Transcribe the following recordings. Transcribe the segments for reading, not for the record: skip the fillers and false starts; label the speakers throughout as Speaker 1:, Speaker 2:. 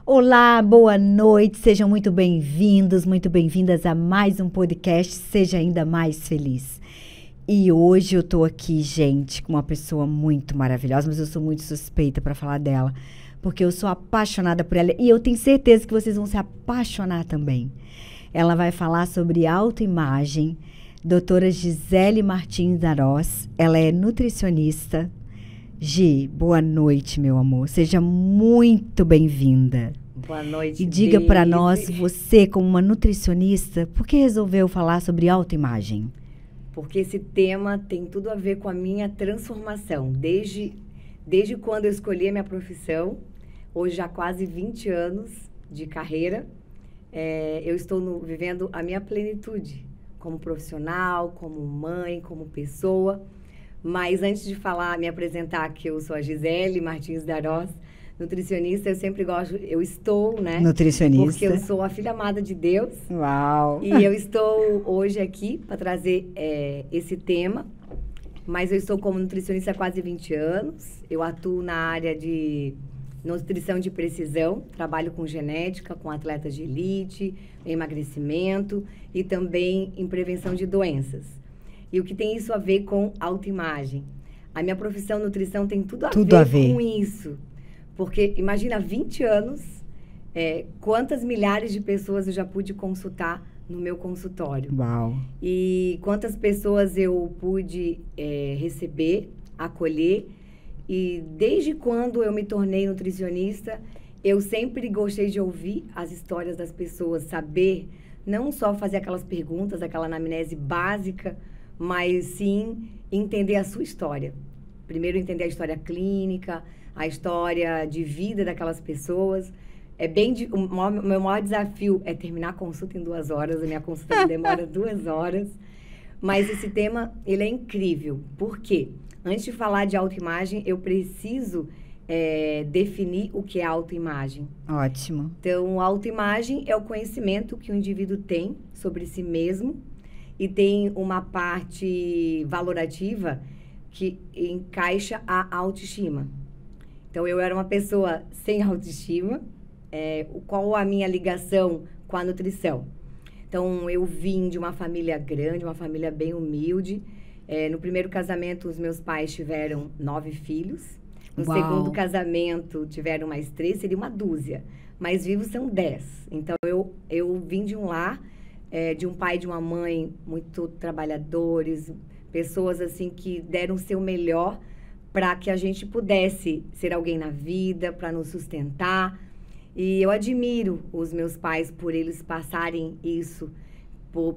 Speaker 1: Olá, boa noite, sejam muito bem-vindos, muito bem-vindas a mais um podcast Seja Ainda Mais Feliz. E hoje eu tô aqui, gente, com uma pessoa muito maravilhosa, mas eu sou muito suspeita para falar dela, porque eu sou apaixonada por ela e eu tenho certeza que vocês vão se apaixonar também. Ela vai falar sobre autoimagem, doutora Gisele Martins Darós, ela é nutricionista. Gi, boa noite, meu amor. Seja muito bem-vinda.
Speaker 2: Boa noite,
Speaker 1: E diga para nós, você como uma nutricionista, por que resolveu falar sobre autoimagem?
Speaker 2: Porque esse tema tem tudo a ver com a minha transformação. Desde quando eu escolhi a minha profissão, hoje já quase 20 anos de carreira, eu estou vivendo a minha plenitude como profissional, como mãe, como pessoa. Mas antes de me apresentar, que eu sou a Gisele Martins Darós, nutricionista, eu sempre gosto, eu estou, né?
Speaker 1: Nutricionista.
Speaker 2: Porque eu sou a filha amada de Deus.
Speaker 1: Uau!
Speaker 2: E eu estou hoje aqui para trazer esse tema, mas eu estou como nutricionista há quase 20 anos. Eu atuo na área de nutrição de precisão, trabalho com genética, com atletas de elite, emagrecimento e também em prevenção de doenças. E o que tem isso a ver com autoimagem? A minha profissão nutrição tem tudo a ver com isso. Porque, imagina, 20 anos, quantas milhares de pessoas eu já pude consultar no meu consultório.
Speaker 1: Uau!
Speaker 2: E quantas pessoas eu pude receber, acolher. E desde quando eu me tornei nutricionista, eu sempre gostei de ouvir as histórias das pessoas, saber, não só fazer aquelas perguntas, aquela anamnese básica, mas sim entender a sua história. Primeiro entender a história clínica, a história de vida daquelas pessoas. O meu maior desafio é terminar a consulta em 2 horas. A minha consulta demora 2 horas. Mas esse tema, ele é incrível. Por quê? Antes de falar de autoimagem, eu preciso definir o que é autoimagem.
Speaker 1: Ótimo.
Speaker 2: Então, autoimagem é o conhecimento que o indivíduo tem sobre si mesmo e tem uma parte valorativa que encaixa a autoestima. Então, eu era uma pessoa sem autoestima. Qual a minha ligação com a nutrição? Então, eu vim de uma família grande, uma família bem humilde. No primeiro casamento, os meus pais tiveram 9 filhos. No
Speaker 1: Uau.
Speaker 2: segundo casamento, tiveram mais 3, seria uma dúzia. Mas vivos são 10. Então, eu vim de um lar, de um pai e de uma mãe muito trabalhadores, pessoas assim que deram o seu melhor para que a gente pudesse ser alguém na vida, para nos sustentar. E eu admiro os meus pais por eles passarem isso,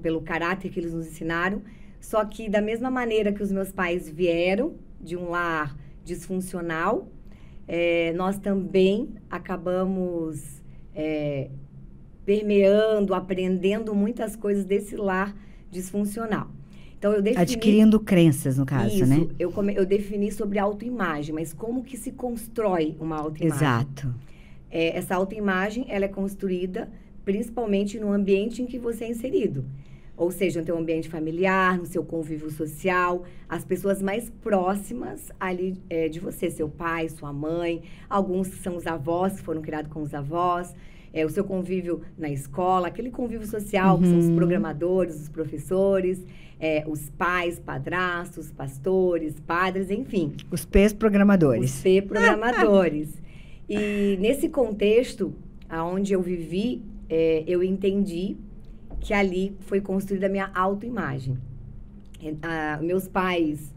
Speaker 2: pelo caráter que eles nos ensinaram. Só que da mesma maneira que os meus pais vieram de um lar disfuncional, nós também acabamos permeando, aprendendo muitas coisas desse lar disfuncional. Então, eu defini...
Speaker 1: Adquirindo crenças, no caso,
Speaker 2: isso,
Speaker 1: né?
Speaker 2: Eu defini sobre autoimagem, mas como que se constrói uma autoimagem?
Speaker 1: Exato.
Speaker 2: Essa autoimagem, ela é construída principalmente no ambiente em que você é inserido. Ou seja, no seu ambiente familiar, no seu convívio social, as pessoas mais próximas ali de você, seu pai, sua mãe, alguns são os avós, que foram criados com os avós, o seu convívio na escola, aquele convívio social, que são os programadores, os professores, os pais, padrastos, pastores, padres, enfim.
Speaker 1: Os P's programadores.
Speaker 2: Os P programadores. E nesse contexto, onde eu vivi, eu entendi que ali foi construída a minha autoimagem. Meus pais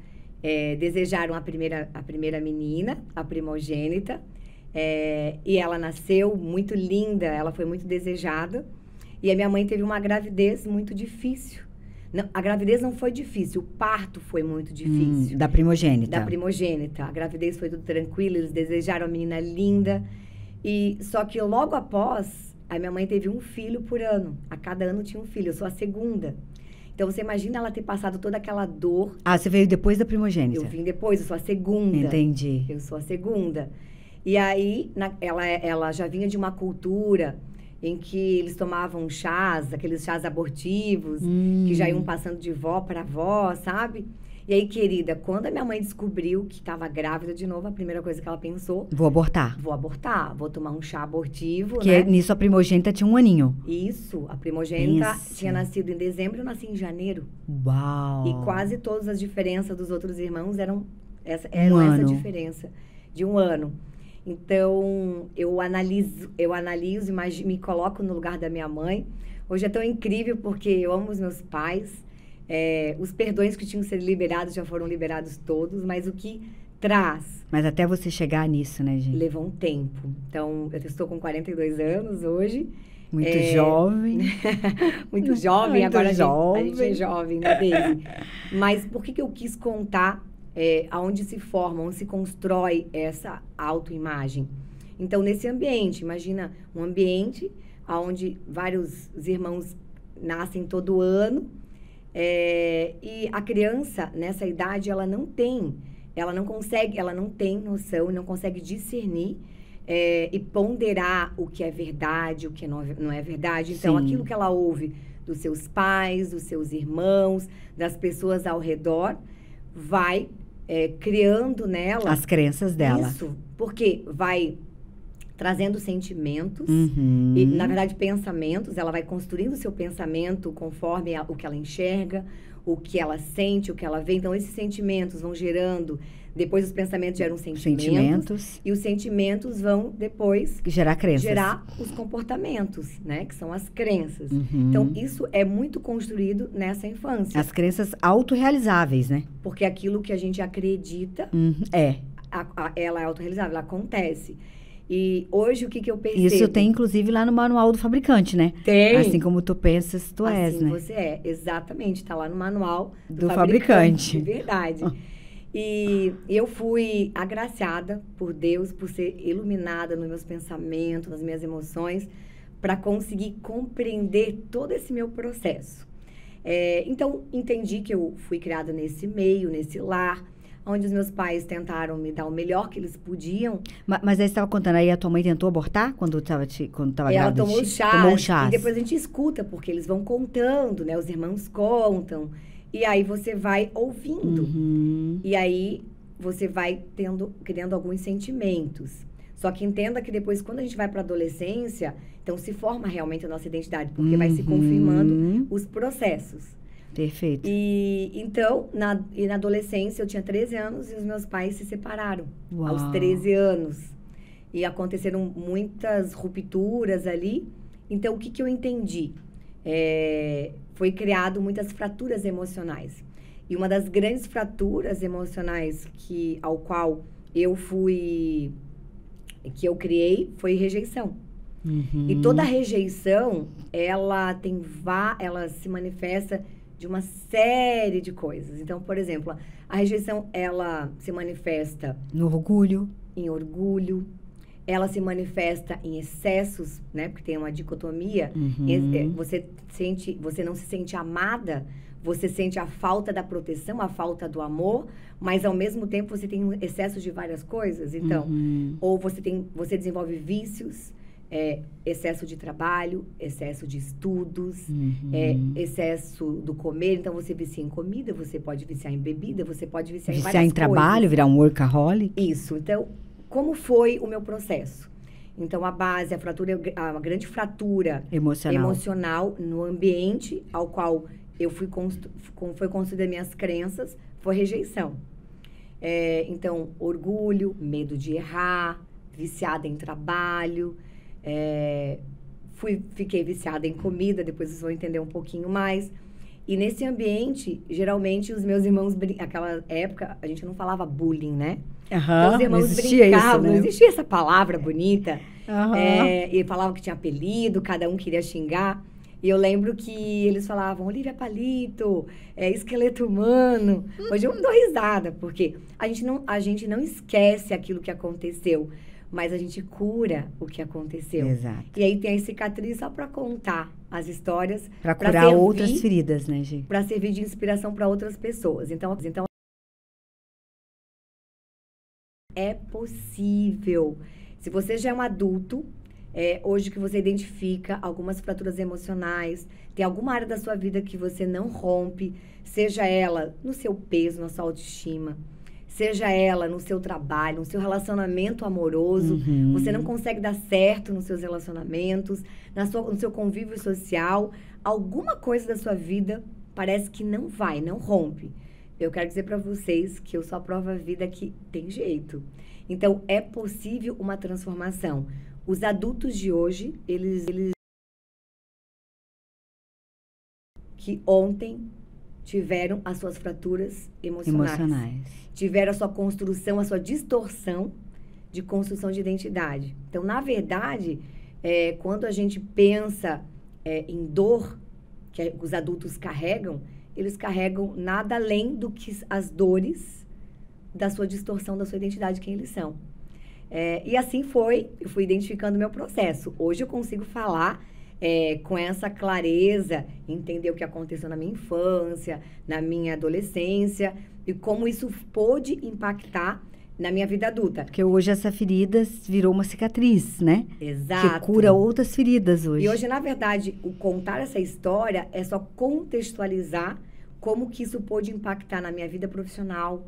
Speaker 2: desejaram a primeira menina, a primogênita, e ela nasceu muito linda, ela foi muito desejada. E a minha mãe teve uma gravidez muito difícil. Não, a gravidez não foi difícil, o parto foi muito difícil.
Speaker 1: Da primogênita.
Speaker 2: Da primogênita. A gravidez foi tudo tranquilo, eles desejaram a menina linda. Só que logo após, a minha mãe teve um filho por ano. A cada ano tinha um filho, eu sou a segunda. Então, você imagina ela ter passado toda aquela dor.
Speaker 1: Ah, você veio depois da primogênita.
Speaker 2: Eu vim depois, eu sou a segunda.
Speaker 1: Entendi.
Speaker 2: Eu sou a segunda. E aí, ela já vinha de uma cultura em que eles tomavam chás, aqueles chás abortivos, que já iam passando de vó para vó, sabe? E aí, querida, quando a minha mãe descobriu que estava grávida de novo, a primeira coisa que ela pensou...
Speaker 1: Vou abortar.
Speaker 2: Vou abortar, vou tomar um chá abortivo,
Speaker 1: Porque
Speaker 2: né?
Speaker 1: nisso a primogênita tinha 1 aninho.
Speaker 2: Isso, a primogênita
Speaker 1: Pensa.
Speaker 2: tinha nascido em dezembro, eu nasci em janeiro.
Speaker 1: Uau!
Speaker 2: E quase todas as diferenças dos outros irmãos eram essa
Speaker 1: ano.
Speaker 2: diferença de 1 ano. Então, eu analiso, me coloco no lugar da minha mãe. Hoje é tão incrível porque eu amo os meus pais. Os perdões que tinham que ser liberados já foram liberados todos, mas o que traz...
Speaker 1: Mas até você chegar nisso, né, gente?
Speaker 2: Levou um tempo. Então, eu estou com 42 anos hoje.
Speaker 1: Muito jovem.
Speaker 2: Muito jovem,
Speaker 1: Muito
Speaker 2: agora
Speaker 1: jovem.
Speaker 2: A gente é jovem, né, Daisy? Mas por que eu quis contar aonde se forma, onde se constrói essa autoimagem? Então, nesse ambiente, imagina um ambiente onde vários irmãos nascem todo ano, e a criança, nessa idade, ela não tem noção, não consegue discernir e ponderar o que é verdade, o que não é verdade. Então,
Speaker 1: Sim.
Speaker 2: aquilo que ela ouve dos seus pais, dos seus irmãos, das pessoas ao redor, vai criando nela...
Speaker 1: As crenças dela.
Speaker 2: Isso, porque vai trazendo sentimentos
Speaker 1: Uhum.
Speaker 2: e, na verdade, pensamentos. Ela vai construindo o seu pensamento conforme o que ela enxerga, o que ela sente, o que ela vê. Então, esses sentimentos vão gerando... Depois, os pensamentos geram sentimentos. E os sentimentos vão, depois...
Speaker 1: Gerar crenças.
Speaker 2: Gerar os comportamentos, né? Que são as crenças.
Speaker 1: Uhum.
Speaker 2: Então, isso é muito construído nessa infância.
Speaker 1: As crenças autorrealizáveis, né?
Speaker 2: Porque aquilo que a gente acredita... ela é autorrealizável, ela acontece. E hoje, o que eu percebo...
Speaker 1: Isso tem, inclusive, lá no manual do fabricante, né?
Speaker 2: Tem.
Speaker 1: Assim como tu pensas, tu és,
Speaker 2: Assim
Speaker 1: né?
Speaker 2: você é, exatamente. Está lá no manual
Speaker 1: do fabricante.
Speaker 2: Verdade. E eu fui agraciada por Deus, por ser iluminada nos meus pensamentos, nas minhas emoções, para conseguir compreender todo esse meu processo. Então, entendi que eu fui criada nesse meio, nesse lar, onde os meus pais tentaram me dar o melhor que eles podiam.
Speaker 1: Mas aí você estava contando, aí a tua mãe tentou abortar quando estava grávida?
Speaker 2: Ela tomou chás.
Speaker 1: Tomou chás.
Speaker 2: E depois a gente escuta, porque eles vão contando, né? Os irmãos contam. E aí você vai ouvindo.
Speaker 1: Uhum.
Speaker 2: E aí você vai criando alguns sentimentos. Só que entenda que depois, quando a gente vai para a adolescência, então se forma realmente a nossa identidade, porque vai se confirmando os processos.
Speaker 1: Perfeito.
Speaker 2: E então, na adolescência, eu tinha 13 anos e os meus pais se separaram.
Speaker 1: Uau.
Speaker 2: Aos 13 anos. E aconteceram muitas rupturas ali. Então, o que eu entendi? Foi criado muitas fraturas emocionais. E uma das grandes fraturas emocionais que eu criei foi rejeição.
Speaker 1: Uhum.
Speaker 2: E toda rejeição, ela se manifesta de uma série de coisas. Então, por exemplo, a rejeição, ela se manifesta...
Speaker 1: No orgulho.
Speaker 2: Em orgulho. Ela se manifesta em excessos, né? Porque tem uma dicotomia.
Speaker 1: Uhum.
Speaker 2: Você não se sente amada, você sente a falta da proteção, a falta do amor, mas ao mesmo tempo você tem um excesso de várias coisas. Então, ou você desenvolve vícios, excesso de trabalho, excesso de estudos, excesso do comer. Então, você vicia em comida, você pode viciar em bebida, você pode viciar em várias coisas.
Speaker 1: Viciar em trabalho, virar um workaholic.
Speaker 2: Isso. Então, como foi o meu processo? Então, a base, a grande fratura emocional no ambiente ao qual eu foi construída minhas crenças, foi rejeição. Então, orgulho, medo de errar, viciada em trabalho, fiquei viciada em comida, depois vocês vão entender um pouquinho mais. E nesse ambiente, geralmente, os meus irmãos... Aquela época, a gente não falava bullying, né? Então, os irmãos brincavam, não existia essa palavra bonita. E falavam que tinha apelido, cada um queria xingar. E eu lembro que eles falavam, Olivia Palito, esqueleto humano. Hoje eu dou risada, porque a gente não esquece aquilo que aconteceu, mas a gente cura o que aconteceu.
Speaker 1: Exato.
Speaker 2: E aí tem a cicatriz só para contar as histórias.
Speaker 1: Para curar outras feridas, né, gente?
Speaker 2: Para servir de inspiração para outras pessoas. Então, é possível. Se você já é um adulto, Hoje que você identifica algumas fraturas emocionais, tem alguma área da sua vida que você não rompe, seja ela no seu peso, na sua autoestima, seja ela no seu trabalho, no seu relacionamento amoroso, você não consegue dar certo nos seus relacionamentos, no seu convívio social, alguma coisa da sua vida parece que não vai, não rompe. Eu quero dizer para vocês que eu sou a prova vida que tem jeito. Então, é possível uma transformação. Os adultos de hoje, eles que ontem tiveram as suas fraturas emocionais. Tiveram a sua construção, a sua distorção de construção de identidade. Então, na verdade, quando a gente pensa em dor que os adultos carregam, eles carregam nada além do que as dores da sua distorção, da sua identidade, quem eles são. E assim eu fui identificando o meu processo. Hoje eu consigo falar com essa clareza, entender o que aconteceu na minha infância, na minha adolescência, e como isso pôde impactar na minha vida adulta.
Speaker 1: Porque hoje essa ferida virou uma cicatriz, né?
Speaker 2: Exato.
Speaker 1: Que cura outras feridas hoje.
Speaker 2: E hoje, na verdade, o contar essa história é só contextualizar como que isso pôde impactar na minha vida profissional,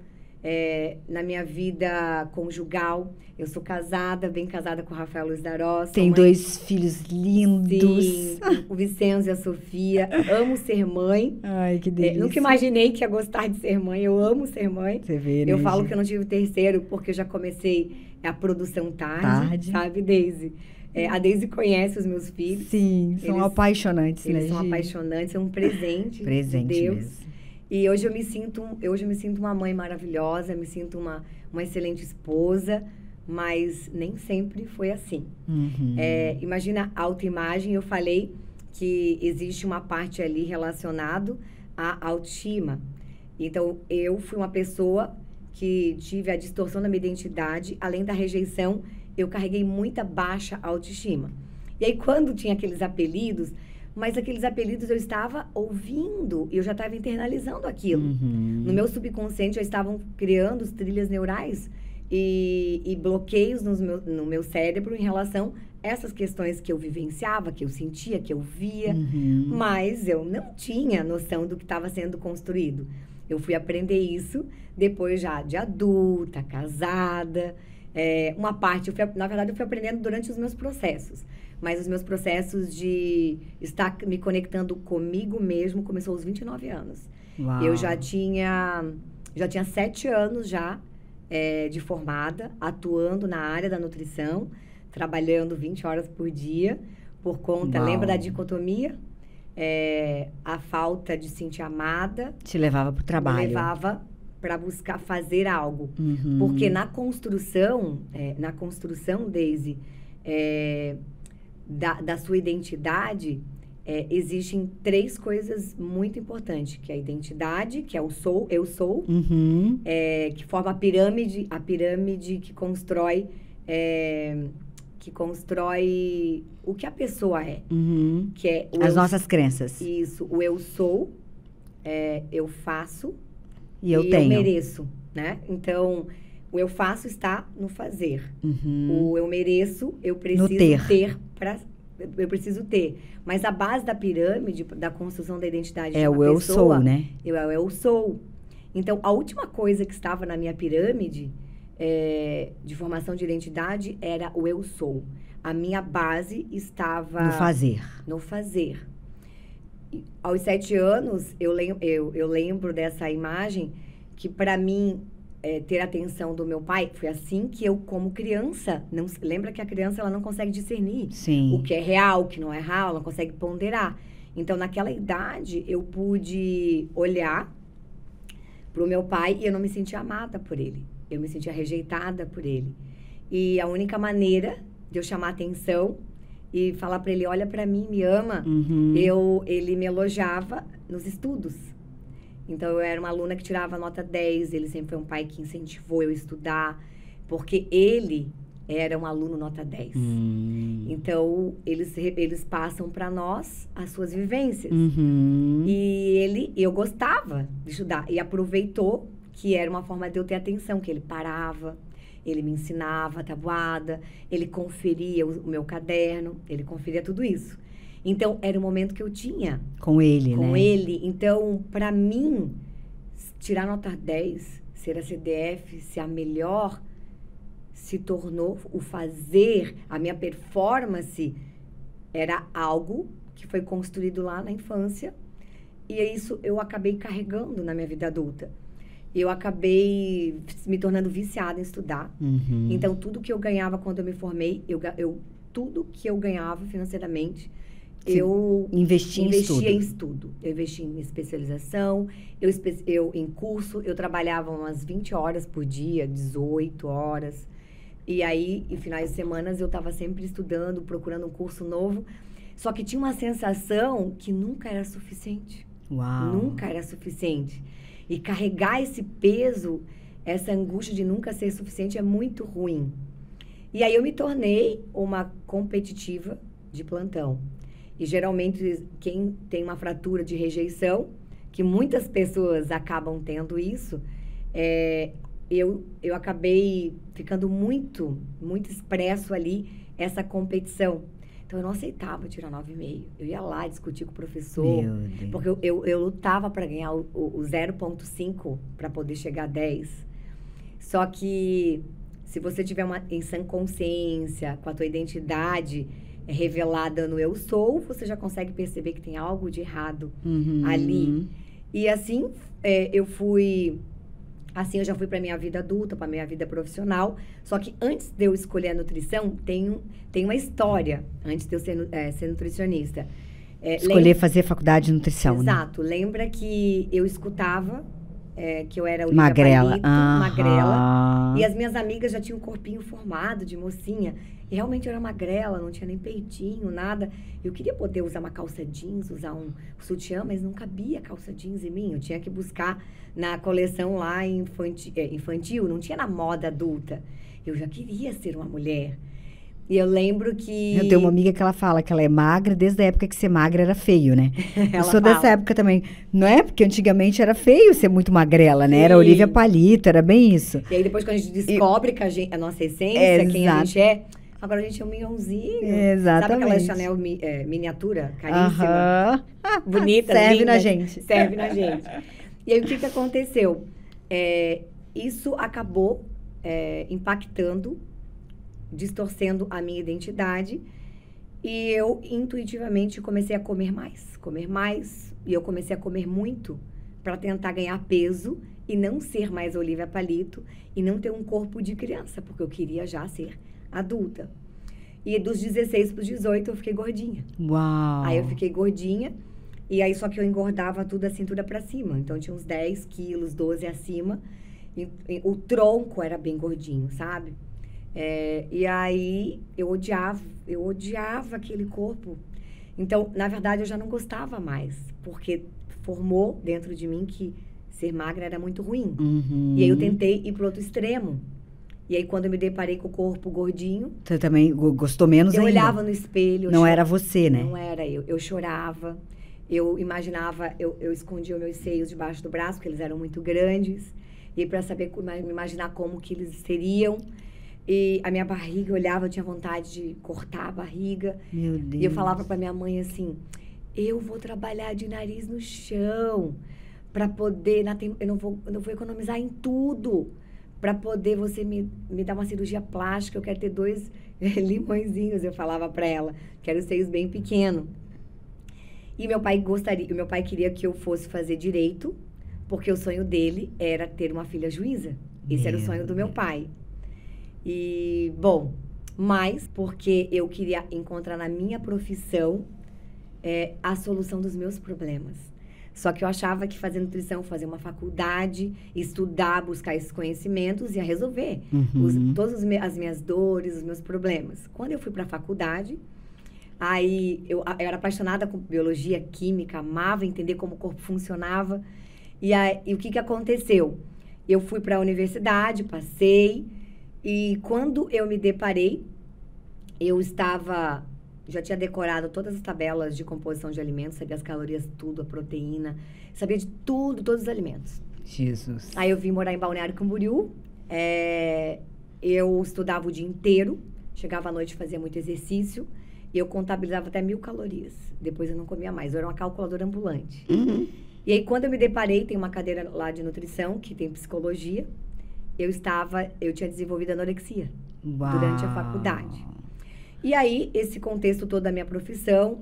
Speaker 2: na minha vida conjugal. Eu sou casada, bem casada com o Rafael Luiz Darós.
Speaker 1: Tem 2 filhos lindos.
Speaker 2: Sim, o Vicenzo e a Sofia. Amo ser mãe.
Speaker 1: Ai, que delícia.
Speaker 2: Nunca imaginei que ia gostar de ser mãe. Eu amo ser mãe.
Speaker 1: Você vê, né,
Speaker 2: eu falo que eu não tive o terceiro porque eu já comecei a produção tarde. Sabe, Deise? A Deise conhece os meus filhos.
Speaker 1: Sim, são apaixonantes, né,
Speaker 2: Eles são
Speaker 1: apaixonantes,
Speaker 2: são um presente de Deus.
Speaker 1: Mesmo.
Speaker 2: E hoje eu me sinto uma mãe maravilhosa, me sinto uma excelente esposa, mas nem sempre foi assim. Imagina a autoimagem, eu falei que existe uma parte ali relacionada à autoestima. Então, eu fui uma pessoa que tive a distorção da minha identidade, além da rejeição, eu carreguei muita baixa autoestima. E aí, quando tinha aqueles apelidos, mas aqueles apelidos eu estava ouvindo, eu já estava internalizando aquilo. No meu subconsciente já estavam criando trilhas neurais e bloqueios no meu cérebro em relação a essas questões que eu vivenciava, que eu sentia, que eu via, mas eu não tinha noção do que estava sendo construído. Eu fui aprender isso depois já de adulta, casada. Uma parte, na verdade, eu fui aprendendo durante os meus processos. Mas os meus processos de estar me conectando comigo mesmo começou aos 29 anos.
Speaker 1: Uau.
Speaker 2: Eu já tinha 7 anos já de formada, atuando na área da nutrição, trabalhando 20 horas por dia, por conta,
Speaker 1: Uau.
Speaker 2: Lembra da dicotomia? A falta de sentir amada.
Speaker 1: Te levava para o trabalho.
Speaker 2: Me levava para buscar fazer algo. Porque na construção, Deise, da sua identidade, existem 3 coisas muito importantes, que é a identidade, que é o sou, eu sou, que forma a pirâmide que constrói o que a pessoa é. Que é
Speaker 1: as nossas crenças.
Speaker 2: Isso, o eu sou, eu faço
Speaker 1: e eu tenho.
Speaker 2: Eu mereço, né? Então, o eu faço está no fazer. O eu mereço, eu preciso ter eu preciso ter. Mas a base da pirâmide, da construção da identidade de uma pessoa...
Speaker 1: É o eu sou, né?
Speaker 2: Eu sou. Então, a última coisa que estava na minha pirâmide de formação de identidade era o eu sou. A minha base estava... No fazer. E, aos 7 anos, eu lembro dessa imagem que, para mim... ter a atenção do meu pai, foi assim que eu, como criança, lembra que a criança ela não consegue discernir o que é real, o que não é real, ela não consegue ponderar. Então, naquela idade, eu pude olhar para o meu pai e eu não me sentia amada por ele. Eu me sentia rejeitada por ele. E a única maneira de eu chamar atenção e falar para ele, olha para mim, me ama, ele me elogiava nos estudos. Então, eu era uma aluna que tirava nota 10, ele sempre foi um pai que incentivou eu a estudar, porque ele era um aluno nota 10. Então, eles passam para nós as suas vivências. E eu gostava de estudar, e aproveitou que era uma forma de eu ter atenção, que ele parava, ele me ensinava a tabuada, ele conferia o meu caderno, ele conferia tudo isso. Então, era o momento que eu tinha.
Speaker 1: Com ele, né?
Speaker 2: Com ele. Então, para mim, tirar nota 10, ser a CDF, ser a melhor, se tornou o fazer, a minha performance, era algo que foi construído lá na infância. E isso eu acabei carregando na minha vida adulta. Eu acabei me tornando viciada em estudar.
Speaker 1: Uhum.
Speaker 2: Então, tudo que eu ganhava quando eu me formei, tudo que eu ganhava financeiramente, eu investia em estudo. Eu investia em especialização, eu em curso, eu trabalhava umas 20 horas por dia, 18 horas. E aí, em finais de semana, eu estava sempre estudando, procurando um curso novo. Só que tinha uma sensação que nunca era suficiente.
Speaker 1: Uau.
Speaker 2: Nunca era suficiente. E carregar esse peso, essa angústia de nunca ser suficiente é muito ruim. E aí eu me tornei uma competitiva de plantão. E geralmente quem tem uma fratura de rejeição, que muitas pessoas acabam tendo isso, eu acabei ficando muito expresso ali essa competição. Então, eu não aceitava tirar 9,5. Eu ia lá discutir com o professor.
Speaker 1: Meu Deus.
Speaker 2: Porque eu lutava para ganhar o 0,5 para poder chegar a 10. Só que, se você tiver em sã consciência, com a tua identidade revelada no eu sou, você já consegue perceber que tem algo de errado ali. E assim, eu fui... Assim, eu já fui para minha vida adulta, para minha vida profissional. Só que antes de eu escolher a nutrição, tem uma história, antes de eu ser nutricionista.
Speaker 1: Escolher fazer faculdade de nutrição,
Speaker 2: Exato. Né? Lembra que eu escutava que eu era Olivia
Speaker 1: magrela.
Speaker 2: Palito, magrela. E as minhas amigas já tinham um corpinho formado de mocinha. E realmente eu era magrela, não tinha nem peitinho, nada. Eu queria poder usar uma calça jeans, usar um sutiã, mas não cabia calça jeans em mim. Eu tinha que buscar na coleção lá infantil, não tinha na moda adulta. Eu já queria ser uma mulher. E eu lembro que...
Speaker 1: Eu tenho uma amiga que ela fala que ela é magra desde a época que ser magra era feio, né? Eu sou dessa época também. Não é? Porque antigamente era feio ser muito magrela, né? Sim. Era Olivia Palito, era bem isso.
Speaker 2: E aí depois quando a gente descobre que a nossa essência, quem a gente é... Agora a gente é um minhãozinho.
Speaker 1: Exatamente.
Speaker 2: Sabe aquela Chanel miniatura, caríssima? Bonita,
Speaker 1: serve
Speaker 2: linda,
Speaker 1: na gente.
Speaker 2: Serve na gente. E aí o que aconteceu? Isso acabou impactando, distorcendo a minha identidade. E eu intuitivamente comecei a comer mais. E eu comecei a comer muito para tentar ganhar peso e não ser mais Olivia Palito e não ter um corpo de criança, porque eu queria já ser adulta. E dos 16 para os 18 eu fiquei gordinha.
Speaker 1: Uau!
Speaker 2: Aí eu fiquei gordinha, e aí só que eu engordava tudo a cintura para cima. Então eu tinha uns 10 quilos, 12 acima. E o tronco era bem gordinho, sabe? E aí eu odiava aquele corpo. Então, na verdade, eu já não gostava mais, porque formou dentro de mim que ser magra era muito ruim. E aí eu tentei ir pro outro extremo. E aí, quando eu me deparei com o corpo gordinho...
Speaker 1: Você também gostou menos ainda?
Speaker 2: Eu olhava no espelho...
Speaker 1: Não era você, né?
Speaker 2: Não era eu. Eu chorava, eu imaginava... Eu escondia os meus seios debaixo do braço, porque eles eram muito grandes. E para saber, me imaginar como que eles seriam. E a minha barriga, eu olhava, eu tinha vontade de cortar a barriga.
Speaker 1: Meu Deus.
Speaker 2: E eu falava para minha mãe assim... Eu vou trabalhar de nariz no chão para poder... Eu não vou economizar em tudo... para poder você me dar uma cirurgia plástica, eu quero ter 2 limõezinhos, eu falava para ela. Quero os seios bem pequenos. E meu pai queria que eu fosse fazer direito, porque o sonho dele era ter uma filha juíza. Esse era o sonho do meu pai. E, bom, mas porque eu queria encontrar na minha profissão a solução dos meus problemas. Só que eu achava que fazer nutrição, fazer uma faculdade, estudar, buscar esses conhecimentos, ia resolver todas as minhas dores, os meus problemas. Quando eu fui para a faculdade, aí eu era apaixonada com biologia, química, amava entender como o corpo funcionava. E o que aconteceu? Eu fui para a universidade, passei, e quando eu me deparei, já tinha decorado todas as tabelas de composição de alimentos, sabia as calorias, tudo, a proteína, sabia de tudo, todos os alimentos.
Speaker 1: Jesus.
Speaker 2: Aí eu vim morar em Balneário Camboriú, eu estudava o dia inteiro, chegava à noite, fazia muito exercício, e eu contabilizava até 1.000 calorias. Depois eu não comia mais, eu era uma calculadora ambulante. E aí, quando eu me deparei, tem uma cadeira lá de nutrição, que tem psicologia, eu tinha desenvolvido anorexia durante a faculdade. E aí, esse contexto todo da minha profissão,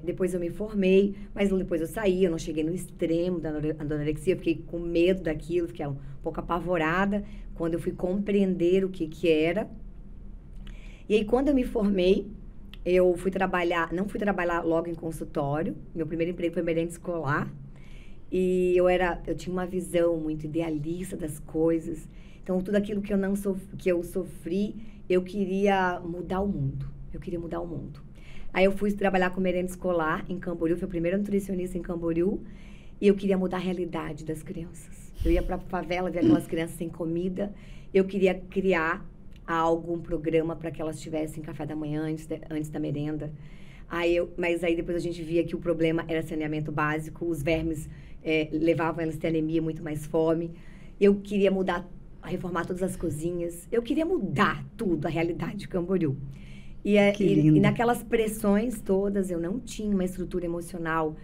Speaker 2: depois eu me formei, mas depois eu saí, eu não cheguei no extremo da anorexia, fiquei com medo daquilo, fiquei um pouco apavorada, quando eu fui compreender o que era. E aí, quando eu me formei, eu não fui trabalhar logo em consultório, meu primeiro emprego foi merenda escolar, e eu tinha uma visão muito idealista das coisas, então tudo aquilo que eu sofri, eu queria mudar o mundo. Aí eu fui trabalhar com merenda escolar em Camboriú, fui a primeira nutricionista em Camboriú, e eu queria mudar a realidade das crianças. Eu ia pra favela, ver aquelas crianças sem comida, eu queria criar um programa para que elas tivessem café da manhã antes da merenda. Mas aí depois a gente via que o problema era saneamento básico, os vermes levavam elas a ter anemia, muito mais fome. Eu queria reformar todas as cozinhas. Eu queria mudar tudo, a realidade de Camboriú. E naquelas pressões todas, eu não tinha uma estrutura emocional,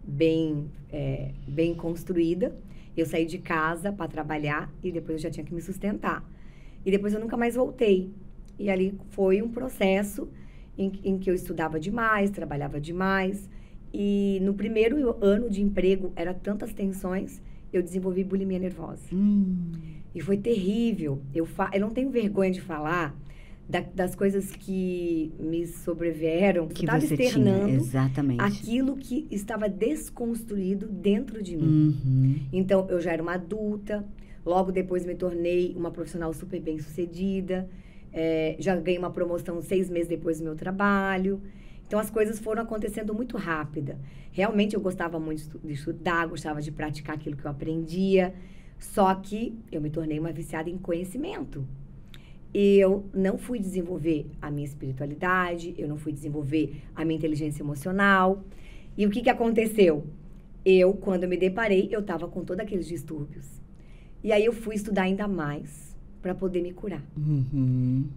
Speaker 2: bem construída. Eu saí de casa para trabalhar e depois eu já tinha que me sustentar. E depois eu nunca mais voltei. E ali foi um processo em que eu estudava demais, trabalhava demais. E no primeiro ano de emprego, eram tantas tensões, eu desenvolvi bulimia nervosa. E foi terrível. Eu não tenho vergonha de falar das coisas que me sobrevieram.
Speaker 1: Que você tinha, exatamente.
Speaker 2: Aquilo que estava desconstruído dentro de mim. Então, eu já era uma adulta. Logo depois, me tornei uma profissional super bem-sucedida. Já ganhei uma promoção 6 meses depois do meu trabalho. Então, as coisas foram acontecendo muito rápida. Realmente, eu gostava muito de estudar, gostava de praticar aquilo que eu aprendia. Só que eu me tornei uma viciada em conhecimento. Eu não fui desenvolver a minha espiritualidade, eu não fui desenvolver a minha inteligência emocional. E o que aconteceu? Quando eu me deparei, eu estava com todos aqueles distúrbios. E aí eu fui estudar ainda mais para poder me curar.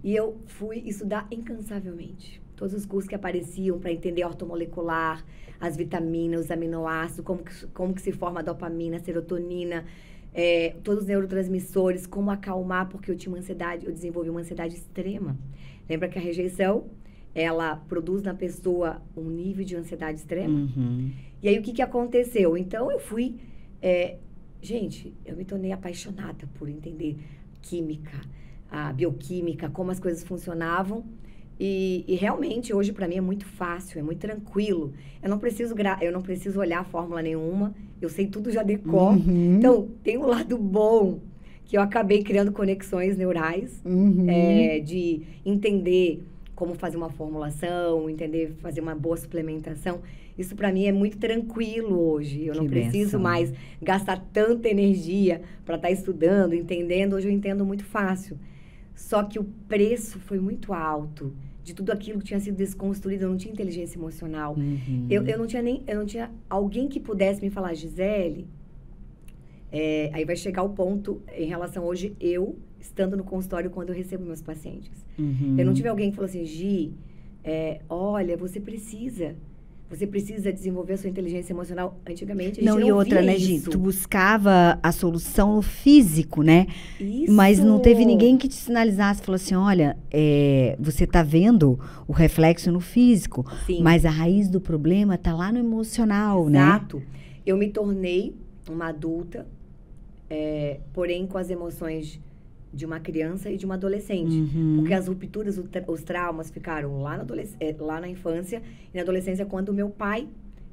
Speaker 2: E eu fui estudar incansavelmente. Todos os cursos que apareciam para entender a ortomolecular, as vitaminas, os aminoácidos, como que se forma a dopamina, a serotonina, todos os neurotransmissores, como acalmar, porque eu tinha uma ansiedade, eu desenvolvi uma ansiedade extrema. Lembra que a rejeição, ela produz na pessoa um nível de ansiedade extrema? E aí, o que aconteceu? Então, eu fui... gente, eu me tornei apaixonada por entender química, a bioquímica, como as coisas funcionavam. E realmente, hoje, para mim, é muito fácil, é muito tranquilo. Eu não preciso olhar a fórmula nenhuma. Eu sei tudo já de cor. Então, tem um lado bom, que eu acabei criando conexões neurais, de entender como fazer uma formulação, fazer uma boa suplementação. Isso, para mim, é muito tranquilo hoje. Eu não preciso mais gastar tanta energia para estar estudando, entendendo. Hoje eu entendo muito fácil. Só que o preço foi muito alto de tudo aquilo que tinha sido desconstruído. Eu não tinha inteligência emocional. Eu não tinha alguém que pudesse me falar, Gisele, aí vai chegar o ponto em relação hoje, eu estando no consultório quando eu recebo meus pacientes. Eu não tive alguém que falou assim, Gi, olha, você precisa desenvolver a sua inteligência emocional. Antigamente, a gente não
Speaker 1: outra, né, Gi? Tu buscava a solução no físico, né?
Speaker 2: Isso.
Speaker 1: Mas não teve ninguém que te sinalizasse, falou assim, olha, você tá vendo o reflexo no físico,
Speaker 2: Sim.
Speaker 1: Mas a raiz do problema tá lá no emocional,
Speaker 2: Exato. Né? Eu me tornei uma adulta, porém com as emoções de uma criança e de uma adolescente. Porque as rupturas, os traumas ficaram lá na infância e na adolescência, quando o meu pai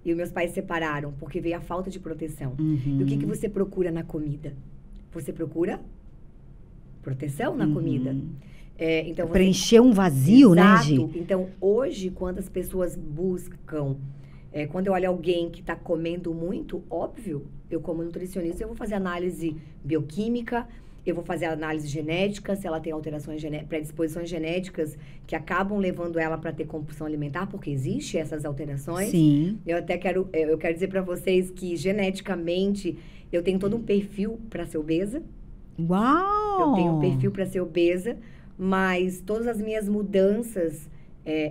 Speaker 2: e os meus pais se separaram, porque veio a falta de proteção. E o que você procura na comida? Você procura proteção na comida. Então
Speaker 1: preencher um vazio,
Speaker 2: Exato.
Speaker 1: Né, Gi?
Speaker 2: Então, hoje, quando as pessoas buscam... quando eu olho alguém que está comendo muito, óbvio, eu como nutricionista, eu vou fazer análise bioquímica, eu vou fazer análise genética, se ela tem alterações predisposições genéticas que acabam levando ela para ter compulsão alimentar, porque existem essas alterações.
Speaker 1: Sim.
Speaker 2: Eu quero dizer para vocês que geneticamente eu tenho todo um perfil para ser obesa.
Speaker 1: Uau!
Speaker 2: Eu tenho um perfil para ser obesa, mas todas as minhas mudanças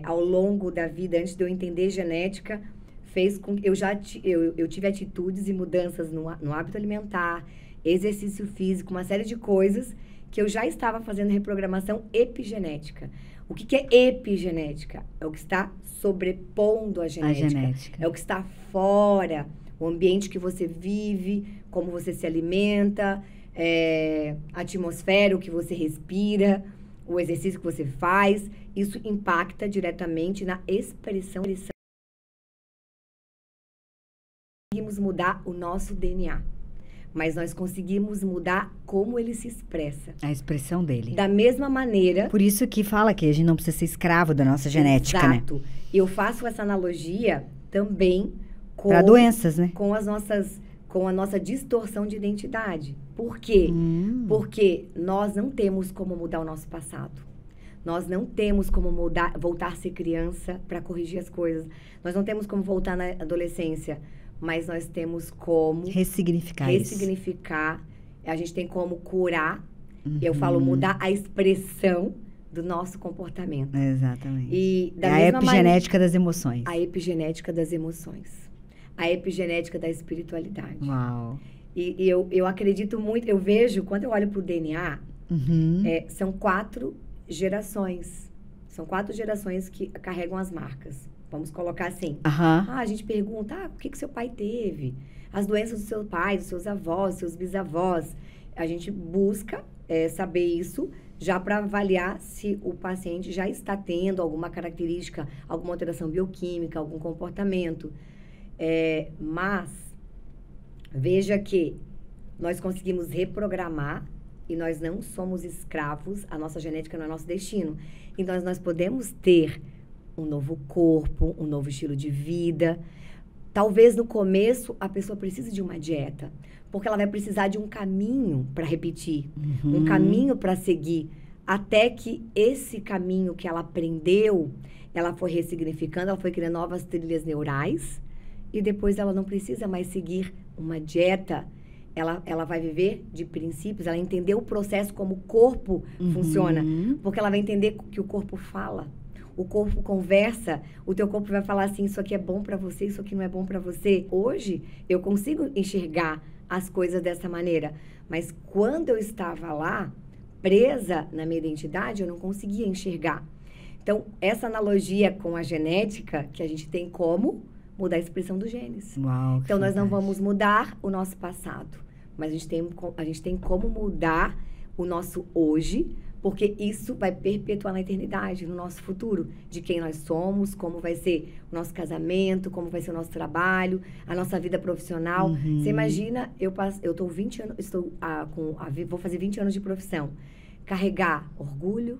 Speaker 2: ao longo da vida, antes de eu entender genética, fez com que eu tive atitudes e mudanças no hábito alimentar, exercício físico, uma série de coisas que eu já estava fazendo reprogramação epigenética. O que é epigenética? É o que está sobrepondo a genética. É o que está fora, o ambiente que você vive, como você se alimenta, a atmosfera, o que você respira, o exercício que você faz. Isso impacta diretamente na expressão. Conseguimos mudar o nosso DNA, mas nós conseguimos mudar como ele se expressa.
Speaker 1: A expressão dele.
Speaker 2: Da mesma maneira...
Speaker 1: Por isso que fala que a gente não precisa ser escravo da nossa genética, né?
Speaker 2: Exato. Eu faço essa analogia também
Speaker 1: para doenças, né?
Speaker 2: Com a nossa distorção de identidade. Por quê? Porque nós não temos como mudar o nosso passado. Nós não temos como voltar a ser criança para corrigir as coisas. Nós não temos como voltar na adolescência, mas nós temos como ressignificar isso. A gente tem como curar. Eu falo mudar a expressão do nosso comportamento.
Speaker 1: Exatamente.
Speaker 2: E
Speaker 1: a epigenética das emoções.
Speaker 2: A epigenética das emoções. A epigenética da espiritualidade.
Speaker 1: Uau.
Speaker 2: E eu acredito muito, eu vejo, quando eu olho para o DNA, são 4 gerações. São 4 gerações que carregam as marcas. Vamos colocar assim. A gente pergunta, o que seu pai teve? As doenças do seu pai, dos seus avós, dos seus bisavós. A gente busca saber isso já para avaliar se o paciente já está tendo alguma característica, alguma alteração bioquímica, algum comportamento. Mas, veja que nós conseguimos reprogramar e nós não somos escravos, a nossa genética não é nosso destino. Então, nós podemos ter um novo corpo, um novo estilo de vida. Talvez no começo a pessoa precise de uma dieta, porque ela vai precisar de um caminho para repetir, um caminho para seguir, até que esse caminho que ela aprendeu, ela foi ressignificando, ela foi criando novas trilhas neurais, e depois ela não precisa mais seguir uma dieta. Ela vai viver de princípios, ela entender o processo como o corpo funciona, porque ela vai entender que o corpo fala. O corpo conversa, o teu corpo vai falar assim, isso aqui é bom para você, isso aqui não é bom para você. Hoje, eu consigo enxergar as coisas dessa maneira, mas quando eu estava lá, presa na minha identidade, eu não conseguia enxergar. Então, essa analogia com a genética, que a gente tem como mudar a expressão dos genes.
Speaker 1: Uau,
Speaker 2: então, nós não vamos mudar o nosso passado, mas a gente tem como mudar o nosso hoje, porque isso vai perpetuar na eternidade, no nosso futuro, de quem nós somos, como vai ser o nosso casamento, como vai ser o nosso trabalho, a nossa vida profissional. Você imagina, eu estou 20 anos, vou fazer 20 anos de profissão. Carregar orgulho,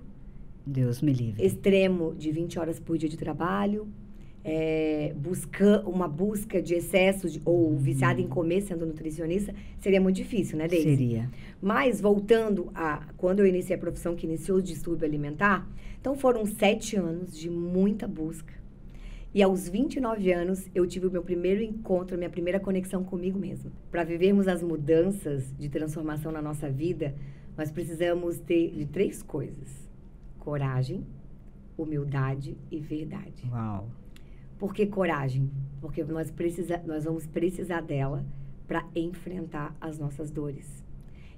Speaker 1: Deus me livre,
Speaker 2: extremo de 20 horas por dia de trabalho, uma busca de excesso ou viciada em comer, sendo nutricionista, seria muito difícil, né, Deise?
Speaker 1: Seria.
Speaker 2: Mas, voltando a quando eu iniciei a profissão, que iniciou o distúrbio alimentar, então foram 7 anos de muita busca. E aos 29 anos, eu tive o meu primeiro encontro, a minha primeira conexão comigo mesma. Para vivermos as mudanças de transformação na nossa vida, nós precisamos ter de 3 coisas: coragem, humildade e verdade.
Speaker 1: Uau!
Speaker 2: Por que coragem? Porque nós vamos precisar dela para enfrentar as nossas dores.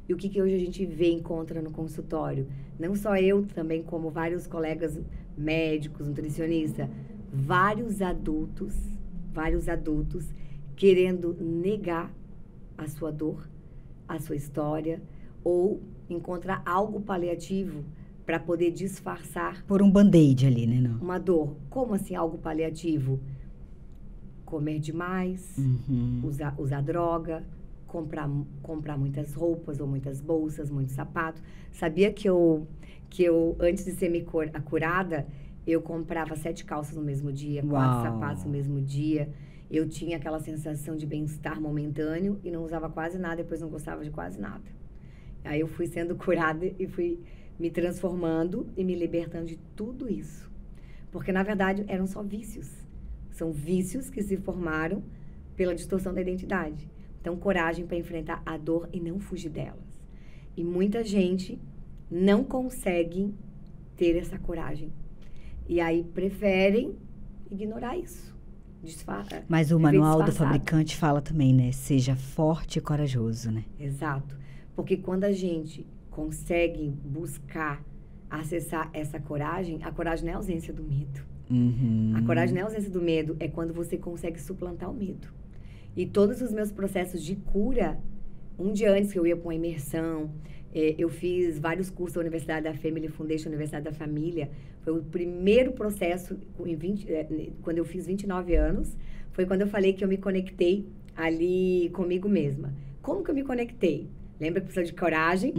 Speaker 2: E o que hoje a gente vê e encontra no consultório? Não só eu, também como vários colegas médicos, nutricionistas, vários adultos querendo negar a sua dor, a sua história, ou encontrar algo paliativo para poder disfarçar.
Speaker 1: Por um band-aid ali, né? Não?
Speaker 2: Uma dor. Como assim algo paliativo? Comer demais, usar droga, comprar muitas roupas ou muitas bolsas, muitos sapatos. Sabia que eu antes de ser curada, eu comprava 7 calças no mesmo dia, 4 sapatos no mesmo dia. Eu tinha aquela sensação de bem-estar momentâneo e não usava quase nada, depois não gostava de quase nada. Aí eu fui sendo curada e fui me transformando e me libertando de tudo isso. Porque, na verdade, eram só vícios. São vícios que se formaram pela distorção da identidade. Então, coragem para enfrentar a dor e não fugir delas. E muita gente não consegue ter essa coragem. E aí preferem ignorar isso.
Speaker 1: Mas o manual do fabricante fala também, né? Seja forte e corajoso, né?
Speaker 2: Exato. Porque quando a gente consegue buscar acessar essa coragem, a coragem não é a ausência do medo. A coragem não é a ausência do medo, é quando você consegue suplantar o medo. E todos os meus processos de cura, um dia antes que eu ia para uma imersão, eu fiz vários cursos da Universidade da Family Foundation, Universidade da Família. Foi o primeiro processo, quando eu fiz 29 anos, foi quando eu falei que eu me conectei ali comigo mesma. Como que eu me conectei? Lembra que precisa de coragem,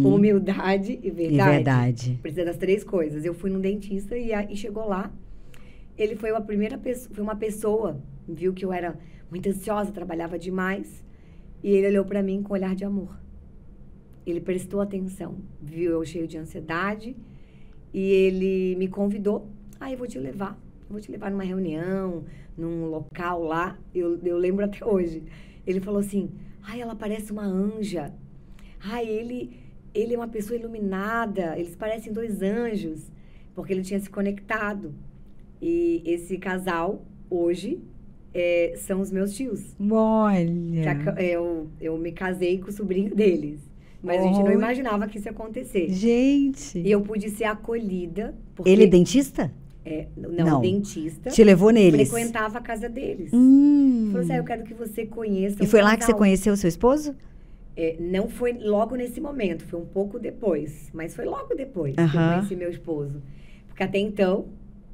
Speaker 2: humildade e verdade. Precisa das 3 coisas. Eu fui num dentista e chegou lá. Ele foi uma pessoa, viu que eu era muito ansiosa, trabalhava demais. E ele olhou para mim com um olhar de amor. Ele prestou atenção, viu eu cheio de ansiedade. E ele me convidou. Eu vou te levar. Eu vou te levar numa reunião, num local lá. Eu lembro até hoje. Ele falou assim, ela parece uma anja. Ele é uma pessoa iluminada. Eles parecem 2 anjos. Porque ele tinha se conectado. E esse casal, hoje, são os meus tios.
Speaker 1: Olha!
Speaker 2: Eu me casei com o sobrinho deles. Mas a gente não imaginava que isso ia acontecer.
Speaker 1: Gente!
Speaker 2: E eu pude ser acolhida. Porque
Speaker 1: ele é dentista?
Speaker 2: Não, dentista.
Speaker 1: Te levou neles?
Speaker 2: Frequentava a casa deles. Falou assim, eu quero que você conheça.
Speaker 1: E foi lá que você conheceu o seu esposo?
Speaker 2: Não foi logo nesse momento, foi um pouco depois. Mas foi logo depois que eu conheci meu esposo. Porque até então,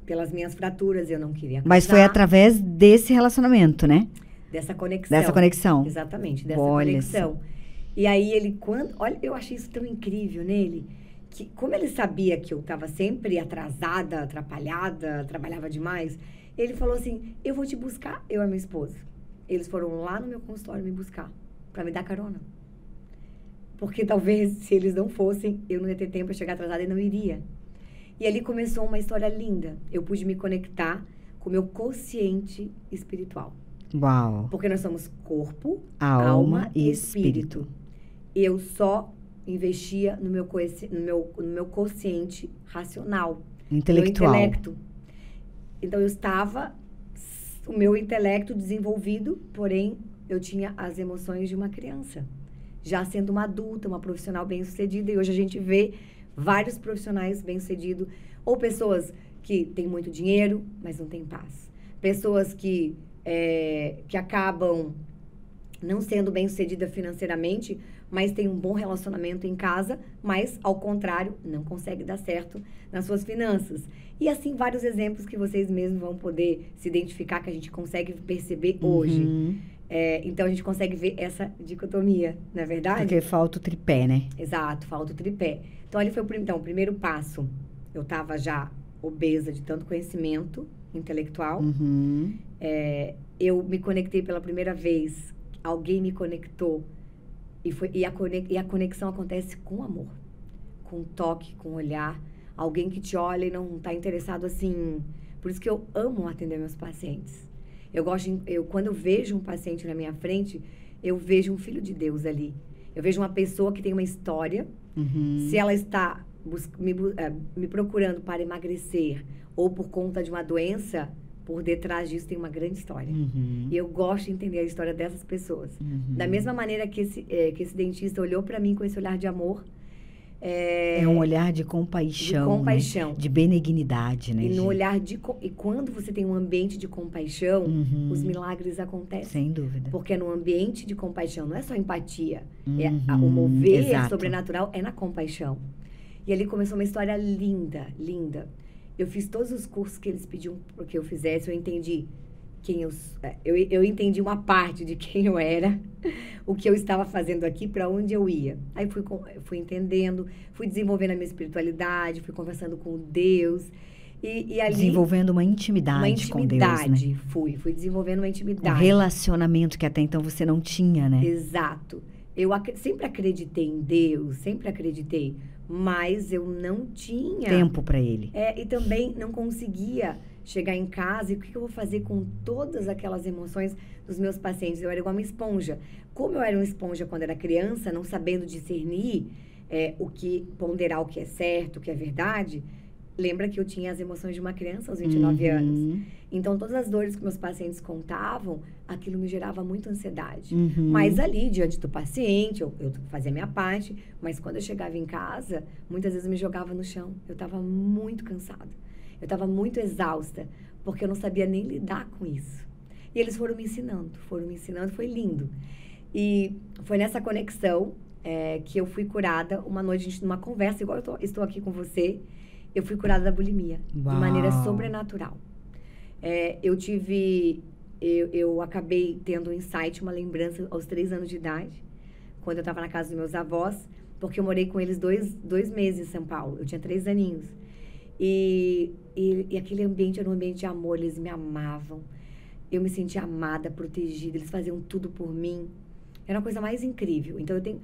Speaker 2: pelas minhas fraturas, eu não queria casar.
Speaker 1: Mas foi através desse relacionamento, né?
Speaker 2: Dessa conexão.
Speaker 1: Dessa conexão.
Speaker 2: Exatamente, dessa conexão. E aí olha, eu achei isso tão incrível nele, que como ele sabia que eu estava sempre atrasada, atrapalhada, trabalhava demais, ele falou assim, eu vou te buscar, eu e minha esposa. Eles foram lá no meu consultório me buscar, para me dar carona. Porque talvez, se eles não fossem, eu não ia ter tempo para chegar atrasada e não iria. E ali começou uma história linda. Eu pude me conectar com o meu quociente espiritual.
Speaker 1: Uau!
Speaker 2: Porque nós somos corpo,
Speaker 1: alma e espírito.
Speaker 2: Eu só investia no meu quociente racional.
Speaker 1: Intelectual.
Speaker 2: No intelecto. Então, eu estava... O meu intelecto desenvolvido, porém, eu tinha as emoções de uma criança. Já sendo uma adulta, uma profissional bem-sucedida. E hoje a gente vê vários profissionais bem-sucedidos. Ou pessoas que têm muito dinheiro, mas não têm paz. Pessoas que acabam não sendo bem-sucedida financeiramente, mas tem um bom relacionamento em casa, mas, ao contrário, não consegue dar certo nas suas finanças. E, assim, vários exemplos que vocês mesmos vão poder se identificar, que a gente consegue perceber hoje. Então, a gente consegue ver essa dicotomia, não é verdade?
Speaker 1: Porque falta o tripé, né?
Speaker 2: Exato, falta o tripé. Então, ali foi o primeiro passo. Eu estava já obesa de tanto conhecimento intelectual. Eu me conectei pela primeira vez. Alguém me conectou. E a conexão acontece com amor. Com toque, com olhar. Alguém que te olha e não está interessado assim. Por isso que eu amo atender meus pacientes. Quando eu vejo um paciente na minha frente, eu vejo um filho de Deus ali. Eu vejo uma pessoa que tem uma história. Se ela está me procurando para emagrecer ou por conta de uma doença, por detrás disso tem uma grande história. E eu gosto de entender a história dessas pessoas. Da mesma maneira que esse dentista olhou para mim com esse olhar de amor.
Speaker 1: É um olhar de compaixão.
Speaker 2: De compaixão.
Speaker 1: Né? De benignidade, né?
Speaker 2: E no olhar e quando você tem um ambiente de compaixão, os milagres acontecem.
Speaker 1: Sem dúvida.
Speaker 2: Porque no ambiente de compaixão não é só empatia. O mover sobrenatural é na compaixão. E ali começou uma história linda, linda. Eu fiz todos os cursos que eles pediam que eu fizesse. Eu entendi eu entendi uma parte de quem eu era, o que eu estava fazendo aqui, para onde eu ia. Aí fui entendendo, fui desenvolvendo a minha espiritualidade, fui conversando com Deus. E ali,
Speaker 1: desenvolvendo uma intimidade com Deus, né?
Speaker 2: Fui desenvolvendo uma intimidade.
Speaker 1: Um relacionamento que até então você não tinha, né?
Speaker 2: Exato. Eu sempre acreditei em Deus, sempre acreditei, mas eu não tinha...
Speaker 1: tempo para ele.
Speaker 2: E também não conseguia chegar em casa e o que eu vou fazer com todas aquelas emoções dos meus pacientes. Eu era igual uma esponja. Como eu era uma esponja quando era criança, não sabendo discernir ponderar o que é certo, o que é verdade, lembra que eu tinha as emoções de uma criança aos 29 anos. Então, todas as dores que meus pacientes contavam, aquilo me gerava muita ansiedade. Mas ali, diante do paciente, eu fazia a minha parte, mas quando eu chegava em casa, muitas vezes eu me jogava no chão. Eu estava muito cansada. Eu estava muito exausta, porque eu não sabia nem lidar com isso. E eles foram me ensinando, foi lindo. E foi nessa conexão que eu fui curada uma noite, numa conversa, igual eu estou aqui com você, eu fui curada da bulimia, de maneira sobrenatural. Eu acabei tendo um insight, uma lembrança aos 3 anos de idade, quando eu estava na casa dos meus avós, porque eu morei com eles 2 meses em São Paulo, eu tinha 3 aninhos. E aquele ambiente era um ambiente de amor, eles me amavam, eu me sentia amada, protegida, eles faziam tudo por mim. Era uma coisa mais incrível. Então, eu tenho,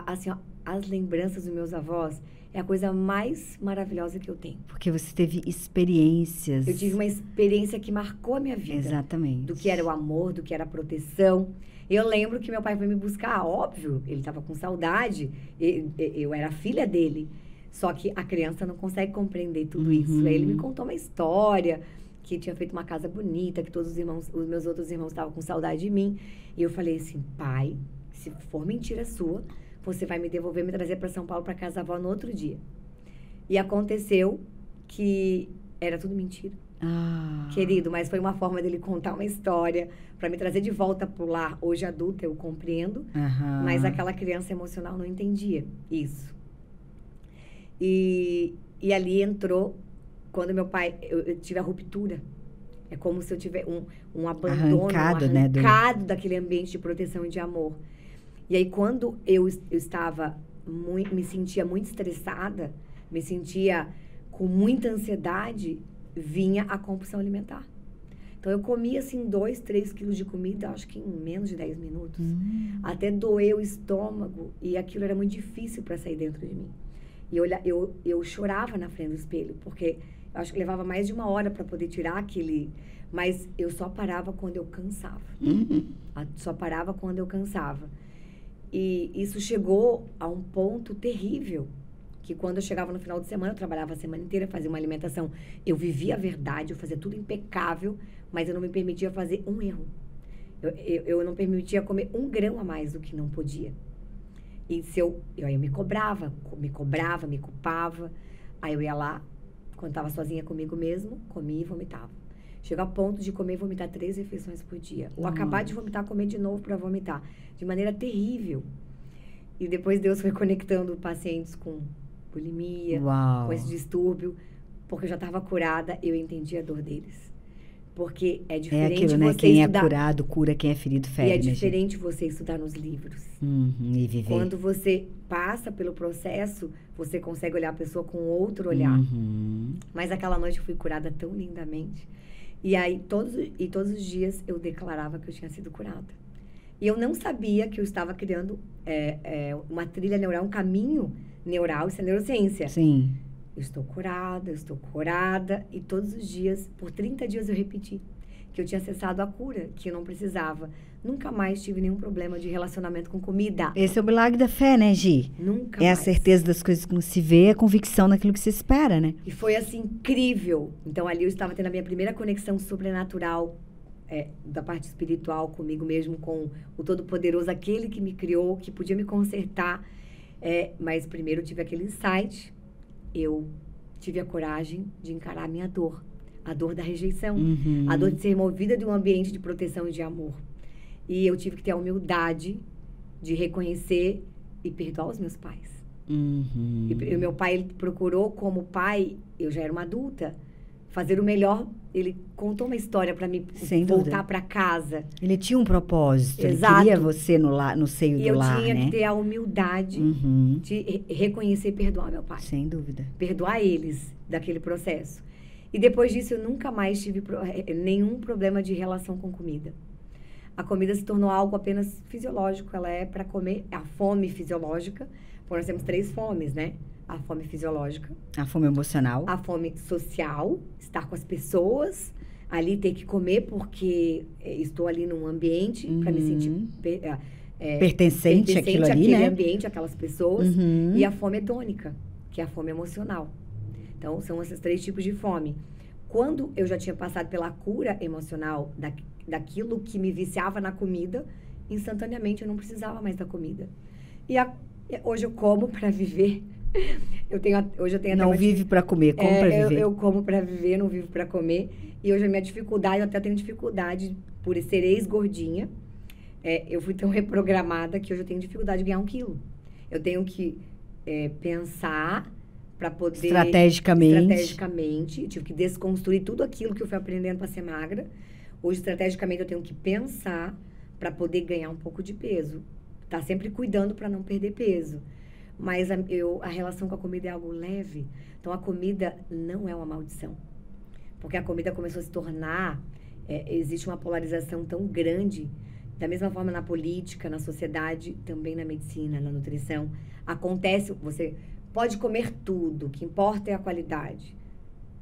Speaker 2: assim, ó, as lembranças dos meus avós é a coisa mais maravilhosa que eu tenho.
Speaker 1: Porque você teve experiências.
Speaker 2: Eu tive uma experiência que marcou a minha vida.
Speaker 1: Exatamente.
Speaker 2: Do que era o amor, do que era a proteção. Eu lembro que meu pai foi me buscar, óbvio, ele estava com saudade, eu era filha dele. Só que a criança não consegue compreender tudo isso. Aí ele me contou uma história, que tinha feito uma casa bonita, que todos os meus outros irmãos estavam com saudade de mim. E eu falei assim, pai, se for mentira sua, você vai me devolver, me trazer para São Paulo, para casa da avó no outro dia. E aconteceu que era tudo mentira. Querido, mas foi uma forma dele contar uma história para me trazer de volta pro lar. Hoje adulta eu compreendo, mas aquela criança emocional não entendia isso. E ali entrou, quando meu pai, eu tive a ruptura. É como se eu tivesse um abandono, arrancado daquele ambiente de proteção e de amor. E aí, quando eu estava me sentia muito estressada, me sentia com muita ansiedade, vinha a compulsão alimentar. Então, eu comia, assim, 2, 3 quilos de comida, acho que em menos de 10 minutos. Até doer o estômago, e aquilo era muito difícil para sair dentro de mim. E eu chorava na frente do espelho, porque eu acho que levava mais de 1 hora para poder tirar aquele... Mas eu só parava quando eu cansava. Só parava quando eu cansava. E isso chegou a um ponto terrível, que quando eu chegava no final de semana, eu trabalhava a semana inteira, fazia uma alimentação. Eu vivia a verdade, eu fazia tudo impecável, mas eu não me permitia fazer um erro. Eu não permitia comer 1 grão a mais do que não podia. E aí eu me cobrava, me culpava. Aí eu ia lá, quando estava sozinha comigo mesmo, comia e vomitava. Chegou a ponto de comer e vomitar 3 refeições por dia. Ou acabar de vomitar, comer de novo para vomitar. De maneira terrível. E depois Deus foi conectando pacientes com bulimia, com esse distúrbio. Porque eu já estava curada, eu entendi a dor deles. Porque é diferente
Speaker 1: aquilo, né? Quem é curado, cura. Quem é ferido, fere.
Speaker 2: E é diferente você estudar nos livros.
Speaker 1: E viver.
Speaker 2: Quando você passa pelo processo, você consegue olhar a pessoa com outro olhar. Mas aquela noite eu fui curada tão lindamente. E aí, todos os dias, eu declarava que eu tinha sido curada. E eu não sabia que eu estava criando uma trilha neural, um caminho neural, isso é neurociência.
Speaker 1: Sim.
Speaker 2: Eu estou curada. E todos os dias, por 30 dias, eu repeti que eu tinha acessado a cura, que eu não precisava. Nunca mais tive nenhum problema de relacionamento com comida.
Speaker 1: Esse é o milagre da fé, né, Gi?
Speaker 2: Nunca
Speaker 1: mais.
Speaker 2: A
Speaker 1: certeza das coisas que não se vê, a convicção naquilo que se espera, né?
Speaker 2: E foi, assim, incrível. Então, ali eu estava tendo a minha primeira conexão sobrenatural, da parte espiritual comigo mesmo, com o Todo-Poderoso, aquele que me criou, que podia me consertar. Mas primeiro eu tive aquele insight, eu tive a coragem de encarar a minha dor. A dor da rejeição, a dor de ser removida de um ambiente de proteção e de amor. E eu tive que ter a humildade de reconhecer e perdoar os meus pais. E o meu pai, ele procurou como pai, eu já era uma adulta, fazer o melhor. Ele contou uma história para mim voltar para casa.
Speaker 1: Ele tinha um propósito.
Speaker 2: Exato.
Speaker 1: Ele queria você no seio do lar, né?
Speaker 2: E eu tinha que ter a humildade de reconhecer e perdoar meu pai.
Speaker 1: Sem dúvida.
Speaker 2: Perdoar eles daquele processo. E depois disso, eu nunca mais tive nenhum problema de relação com comida. A comida se tornou algo apenas fisiológico. Ela é para comer, a fome fisiológica. Porque nós temos 3 fomes, né? a fome fisiológica.
Speaker 1: A fome emocional.
Speaker 2: A fome social, estar com as pessoas, ali ter que comer porque estou ali num ambiente para me sentir
Speaker 1: pertencente àquilo ali,
Speaker 2: àquele
Speaker 1: né?
Speaker 2: ambiente, aquelas pessoas. E a fome hedônica, que é a fome emocional. Então, são esses 3 tipos de fome. Quando eu já tinha passado pela cura emocional daquilo que me viciava na comida, instantaneamente eu não precisava mais da comida. E hoje eu como para viver. Hoje eu tenho
Speaker 1: não vive para comer, como para viver.
Speaker 2: Eu como para viver, não vivo para comer. E hoje a minha dificuldade, eu até tenho dificuldade por ser ex-gordinha. Eu fui tão reprogramada que hoje eu tenho dificuldade de ganhar 1 quilo. Eu tenho que pensar para poder... Estrategicamente. Tive que desconstruir tudo aquilo que eu fui aprendendo para ser magra. Hoje, estrategicamente, eu tenho que pensar para poder ganhar um pouco de peso. Tá sempre cuidando para não perder peso. Mas a relação com a comida é algo leve. Então, a comida não é uma maldição. Porque a comida começou a se tornar... existe uma polarização tão grande. Da mesma forma na política, na sociedade, também na medicina, na nutrição. Acontece, você pode comer tudo, o que importa é a qualidade.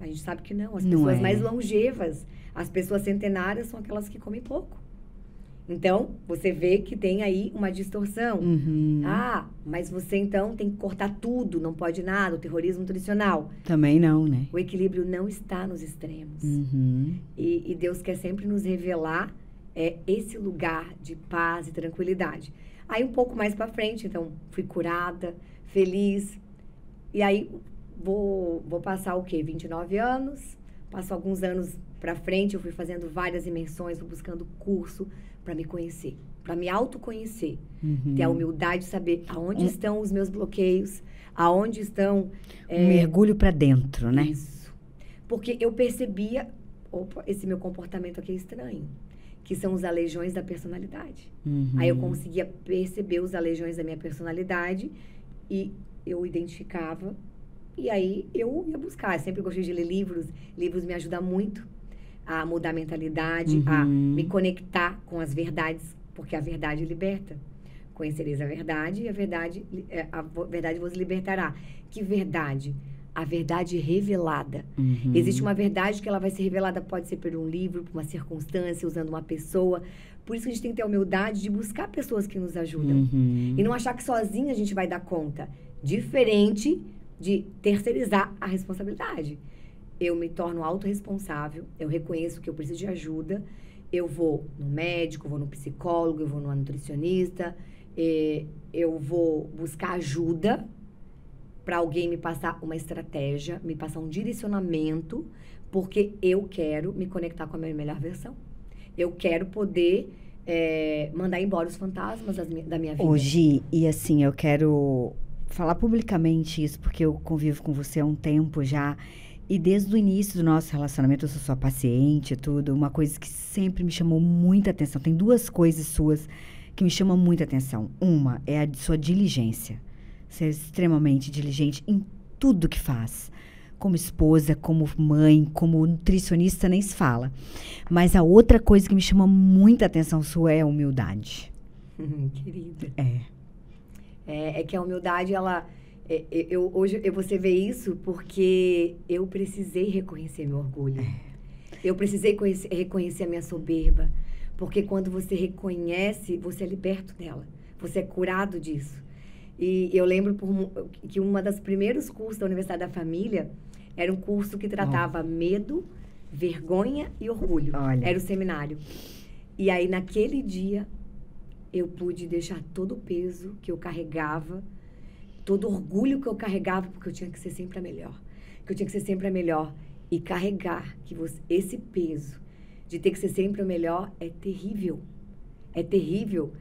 Speaker 2: A gente sabe que não. As pessoas mais longevas, as pessoas centenárias são aquelas que comem pouco. Então, você vê que tem aí uma distorção. Mas você, então, tem que cortar tudo, não pode nada, o terrorismo nutricional.
Speaker 1: Também não, né?
Speaker 2: O equilíbrio não está nos extremos. E Deus quer sempre nos revelar esse lugar de paz e tranquilidade. Aí, um pouco mais pra frente, então, fui curada, feliz. E aí, vou passar o quê? 29 anos. Passo alguns anos pra frente, eu fui fazendo várias imersões, fui buscando curso para me conhecer, para me autoconhecer. Ter a humildade de saber aonde estão os meus bloqueios, aonde estão...
Speaker 1: Um mergulho para dentro, né?
Speaker 2: Isso. Porque eu percebia, esse meu comportamento aqui é estranho, que são os aleijões da personalidade. Aí eu conseguia perceber os aleijões da minha personalidade e eu identificava. E aí eu ia buscar. Eu sempre gostei de ler livros. Livros me ajudam muito a mudar a mentalidade, a me conectar com as verdades, porque a verdade liberta. Conhecereis a verdade e a verdade vos libertará. Que verdade? A verdade revelada. Existe uma verdade que ela vai ser revelada, pode ser por um livro, por uma circunstância, usando uma pessoa. Por isso que a gente tem que ter a humildade de buscar pessoas que nos ajudam. E não achar que sozinha a gente vai dar conta. Diferente de terceirizar a responsabilidade. Eu me torno autorresponsável, eu reconheço que eu preciso de ajuda, eu vou no médico, vou no psicólogo, eu vou no nutricionista, eu vou buscar ajuda para alguém me passar uma estratégia, me passar um direcionamento, porque eu quero me conectar com a minha melhor versão. Eu quero poder mandar embora os fantasmas da minha vida.
Speaker 1: Hoje, e assim, eu quero falar publicamente isso, porque eu convivo com você há um tempo já. E desde o início do nosso relacionamento, eu sou sua paciente e tudo. Uma coisa que sempre me chamou muita atenção. Tem 2 coisas suas que me chamam muita atenção. Uma é a sua diligência. Você é extremamente diligente em tudo que faz. Como esposa, como mãe, como nutricionista, nem se fala. Mas a outra coisa que me chama muita atenção sua é a humildade.
Speaker 2: Querida.
Speaker 1: É
Speaker 2: que a humildade, ela... hoje você vê isso porque eu precisei reconhecer meu orgulho. Eu precisei reconhecer a minha soberba. Porque quando você reconhece, você é liberto dela. Você é curado disso. E eu lembro que uma das primeiros cursos da Universidade da Família era um curso que tratava medo, vergonha e orgulho.
Speaker 1: Olha.
Speaker 2: Era o seminário. E aí, naquele dia, eu pude deixar todo o peso que eu carregava, todo o orgulho que eu carregava, porque eu tinha que ser sempre a melhor. Que eu tinha que ser sempre a melhor. E carregar esse peso de ter que ser sempre a melhor é terrível. É terrível.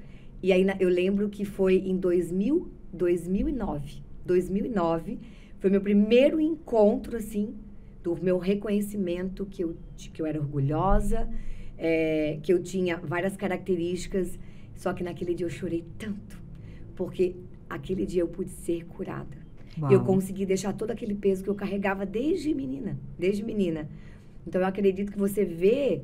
Speaker 2: E aí eu lembro que foi em 2009. 2009 foi meu primeiro encontro, assim, do meu reconhecimento que eu era orgulhosa, que eu tinha várias características. Só que naquele dia eu chorei tanto, porque aquele dia eu pude ser curada.
Speaker 1: Uau.
Speaker 2: Eu consegui deixar todo aquele peso que eu carregava desde menina. Então, eu acredito que você vê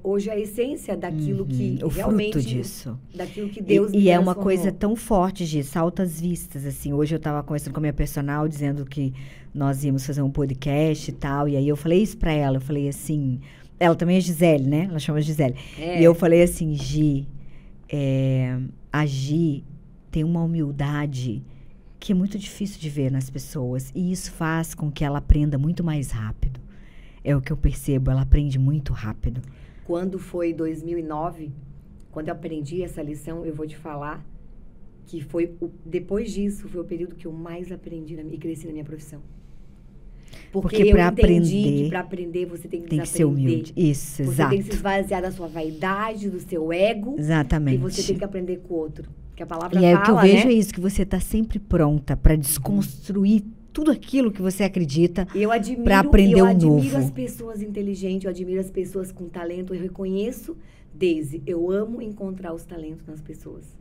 Speaker 2: hoje a essência daquilo que
Speaker 1: o
Speaker 2: realmente...
Speaker 1: fruto disso.
Speaker 2: Daquilo que Deus
Speaker 1: E é uma
Speaker 2: transformou.
Speaker 1: coisa tão forte, Gi, altas vistas, assim. Hoje eu estava conversando com a minha personal, dizendo que nós íamos fazer um podcast e tal. E aí eu falei isso pra ela. Eu falei assim... Ela também é Gisele, né? Ela chama Gisele. E eu falei assim, Gi, a Gi tem uma humildade que é muito difícil de ver nas pessoas. E isso faz com que ela aprenda muito mais rápido. É o que eu percebo, ela aprende muito rápido.
Speaker 2: Quando foi 2009, quando eu aprendi essa lição, eu vou te falar que depois disso, foi o período que eu mais aprendi e cresci na minha profissão. Porque eu entendi que para aprender você tem que desaprender.
Speaker 1: Ser humilde. Isso,
Speaker 2: você
Speaker 1: exato.
Speaker 2: Tem que se esvaziar da sua vaidade, do seu ego.
Speaker 1: Exatamente.
Speaker 2: E você tem que aprender com o outro. Que a palavra fala,
Speaker 1: é o que eu vejo,
Speaker 2: né?
Speaker 1: é isso, que você está sempre pronta para desconstruir tudo aquilo que você acredita para aprender o novo.
Speaker 2: Eu admiro as pessoas inteligentes, eu admiro as pessoas com talento, eu reconheço, Deise, eu amo encontrar os talentos nas pessoas.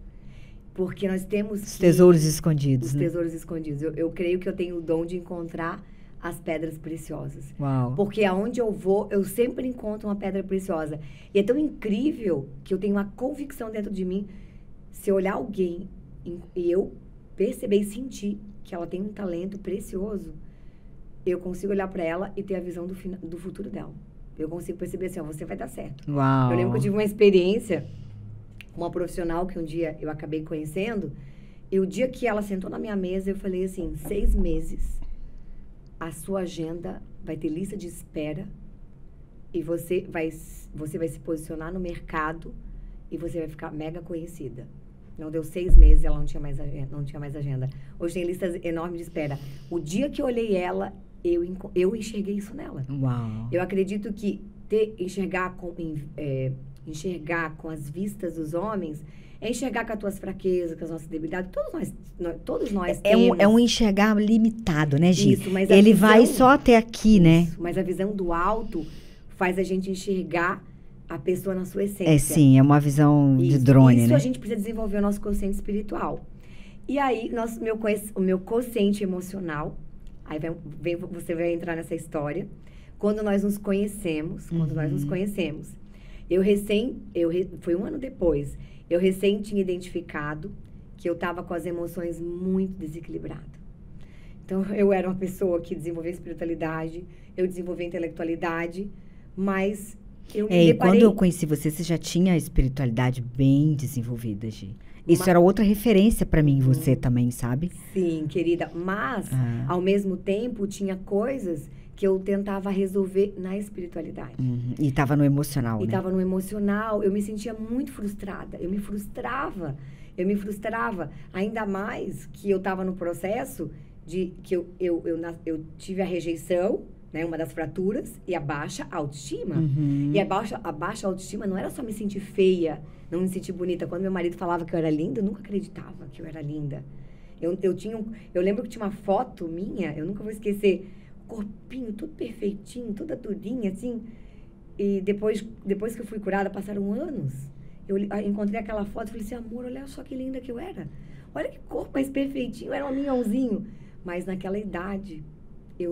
Speaker 2: Porque nós temos...
Speaker 1: Os tesouros escondidos, né?
Speaker 2: Os tesouros escondidos. Eu creio que eu tenho o dom de encontrar as pedras preciosas.
Speaker 1: Uau.
Speaker 2: Porque aonde eu vou, eu sempre encontro uma pedra preciosa. E é tão incrível que eu tenho uma convicção dentro de mim, se eu olhar alguém e eu perceber e sentir que ela tem um talento precioso, eu consigo olhar para ela e ter a visão do futuro dela. Eu consigo perceber assim, ó, você vai dar certo.
Speaker 1: Uau.
Speaker 2: Eu lembro que eu tive uma experiência com uma profissional que um dia eu acabei conhecendo, e o dia que ela sentou na minha mesa, eu falei assim, 6 meses, a sua agenda vai ter lista de espera e você vai se posicionar no mercado e você vai ficar mega conhecida. Não deu 6 meses, ela não tinha mais agenda. Hoje tem listas enormes de espera. O dia que eu olhei ela, eu enxerguei isso nela.
Speaker 1: Uau.
Speaker 2: Eu acredito que enxergar com as vistas dos homens é enxergar com as tuas fraquezas, com as nossas debilidades. Todos nós temos.
Speaker 1: É um enxergar limitado, né, Gi?
Speaker 2: Isso, mas
Speaker 1: ele vai só até aqui, né?
Speaker 2: Mas a visão do alto faz a gente enxergar a pessoa na sua essência.
Speaker 1: Sim, é uma visão de drone,
Speaker 2: isso
Speaker 1: né?
Speaker 2: A gente precisa desenvolver o nosso consciente espiritual. E aí, o meu consciente emocional, aí você vai entrar nessa história, quando nós nos conhecemos, foi um ano depois, eu recém tinha identificado que eu estava com as emoções muito desequilibradas. Então, eu era uma pessoa que desenvolvia espiritualidade, eu desenvolvia intelectualidade, mas eu me deparei...
Speaker 1: E quando eu conheci você já tinha a espiritualidade bem desenvolvida, Gi. Isso era outra referência para mim e você também, sabe?
Speaker 2: Sim, querida. Mas, ao mesmo tempo, tinha coisas que eu tentava resolver na espiritualidade.
Speaker 1: E estava no emocional,
Speaker 2: né? E estava no emocional. Eu me sentia muito frustrada. Eu me frustrava. Ainda mais que eu estava no processo de que eu tive a rejeição, né, uma das fraturas, e a baixa autoestima. E a baixa autoestima não era só me sentir feia, não me sentir bonita. Quando meu marido falava que eu era linda, eu nunca acreditava que eu era linda. Eu lembro que tinha uma foto minha, eu nunca vou esquecer, corpinho todo perfeitinho, toda durinha, assim. E depois que eu fui curada, passaram anos, eu encontrei aquela foto e falei assim, amor, olha só que linda que eu era. Olha que corpo mais perfeitinho, era um minhãozinho. Mas naquela idade...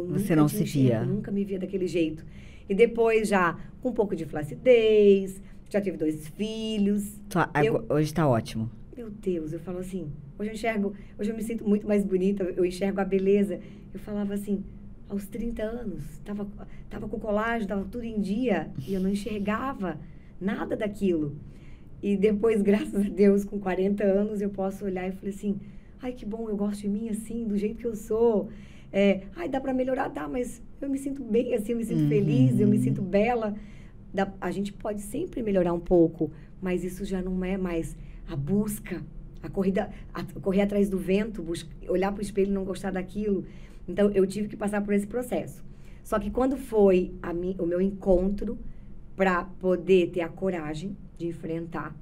Speaker 1: Você não se via.
Speaker 2: Eu nunca me via daquele jeito. E depois já com um pouco de flacidez, já tive 2 filhos.
Speaker 1: Hoje tá ótimo.
Speaker 2: Meu Deus, eu falo assim, hoje eu me sinto muito mais bonita, eu enxergo a beleza. Eu falava assim, aos 30 anos, tava com colágeno, tava tudo em dia, e eu não enxergava nada daquilo. E depois, graças a Deus, com 40 anos, eu posso olhar e falei assim, ai, que bom, eu gosto de mim assim, do jeito que eu sou. Dá pra melhorar, dá, mas eu me sinto bem assim, eu me sinto feliz, eu me sinto bela. A gente pode sempre melhorar um pouco, mas isso já não é mais a busca, correr atrás do vento, olhar pro espelho e não gostar daquilo. Então, eu tive que passar por esse processo. Só que quando foi o meu encontro para poder ter a coragem de enfrentar,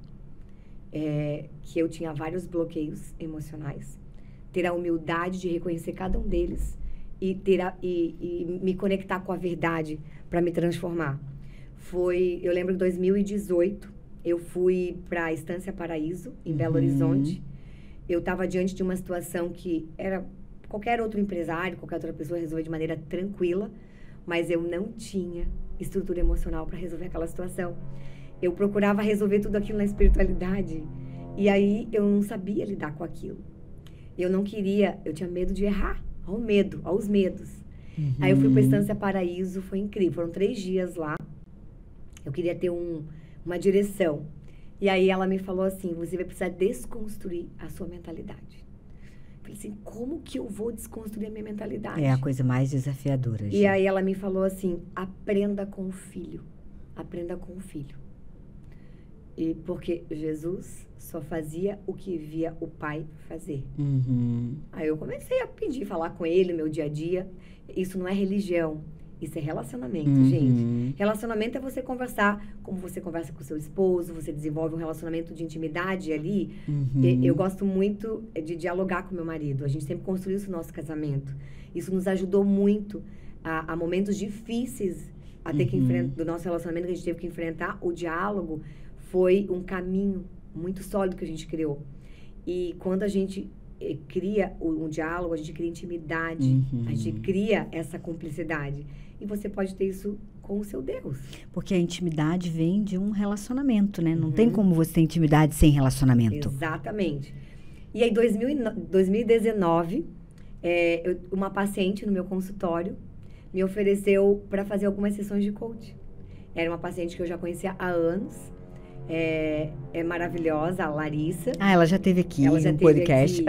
Speaker 2: que eu tinha vários bloqueios emocionais, ter a humildade de reconhecer cada um deles e me conectar com a verdade para me transformar. Eu lembro que em 2018, eu fui para a Estância Paraíso, em Belo Horizonte. Eu estava diante de uma situação que era qualquer outro empresário, qualquer outra pessoa resolver de maneira tranquila, mas eu não tinha estrutura emocional para resolver aquela situação. Eu procurava resolver tudo aquilo na espiritualidade. E aí eu não sabia lidar com aquilo. Eu não queria, eu tinha medo de errar. Aos medos. Aí eu fui para Estância Paraíso, foi incrível. Foram 3 dias lá. Eu queria ter uma direção. E aí ela me falou assim, você vai precisar desconstruir a sua mentalidade. Eu falei assim, como que eu vou desconstruir a minha mentalidade?
Speaker 1: É a coisa mais desafiadora, gente.
Speaker 2: E aí ela me falou assim, aprenda com o filho. Aprenda com o filho. E porque Jesus só fazia o que via o pai fazer. Aí eu comecei a pedir, falar com ele no meu dia a dia. Isso não é religião, isso é relacionamento, gente. Relacionamento é você conversar como você conversa com o seu esposo, você desenvolve um relacionamento de intimidade ali. Eu gosto muito de dialogar com meu marido. A gente sempre construiu isso no nosso casamento. Isso nos ajudou muito a momentos difíceis a ter que enfrentar, do nosso relacionamento que a gente teve que enfrentar. O diálogo foi um caminho muito sólido que a gente criou. E quando a gente cria um diálogo, a gente cria intimidade, a gente cria essa cumplicidade. E você pode ter isso com o seu Deus.
Speaker 1: Porque a intimidade vem de um relacionamento, né? Não tem como você ter intimidade sem relacionamento.
Speaker 2: Exatamente. E aí, em 2019, uma paciente no meu consultório me ofereceu para fazer algumas sessões de coach. Era uma paciente que eu já conhecia há anos. É maravilhosa, a Larissa.
Speaker 1: Ela já esteve aqui no podcast.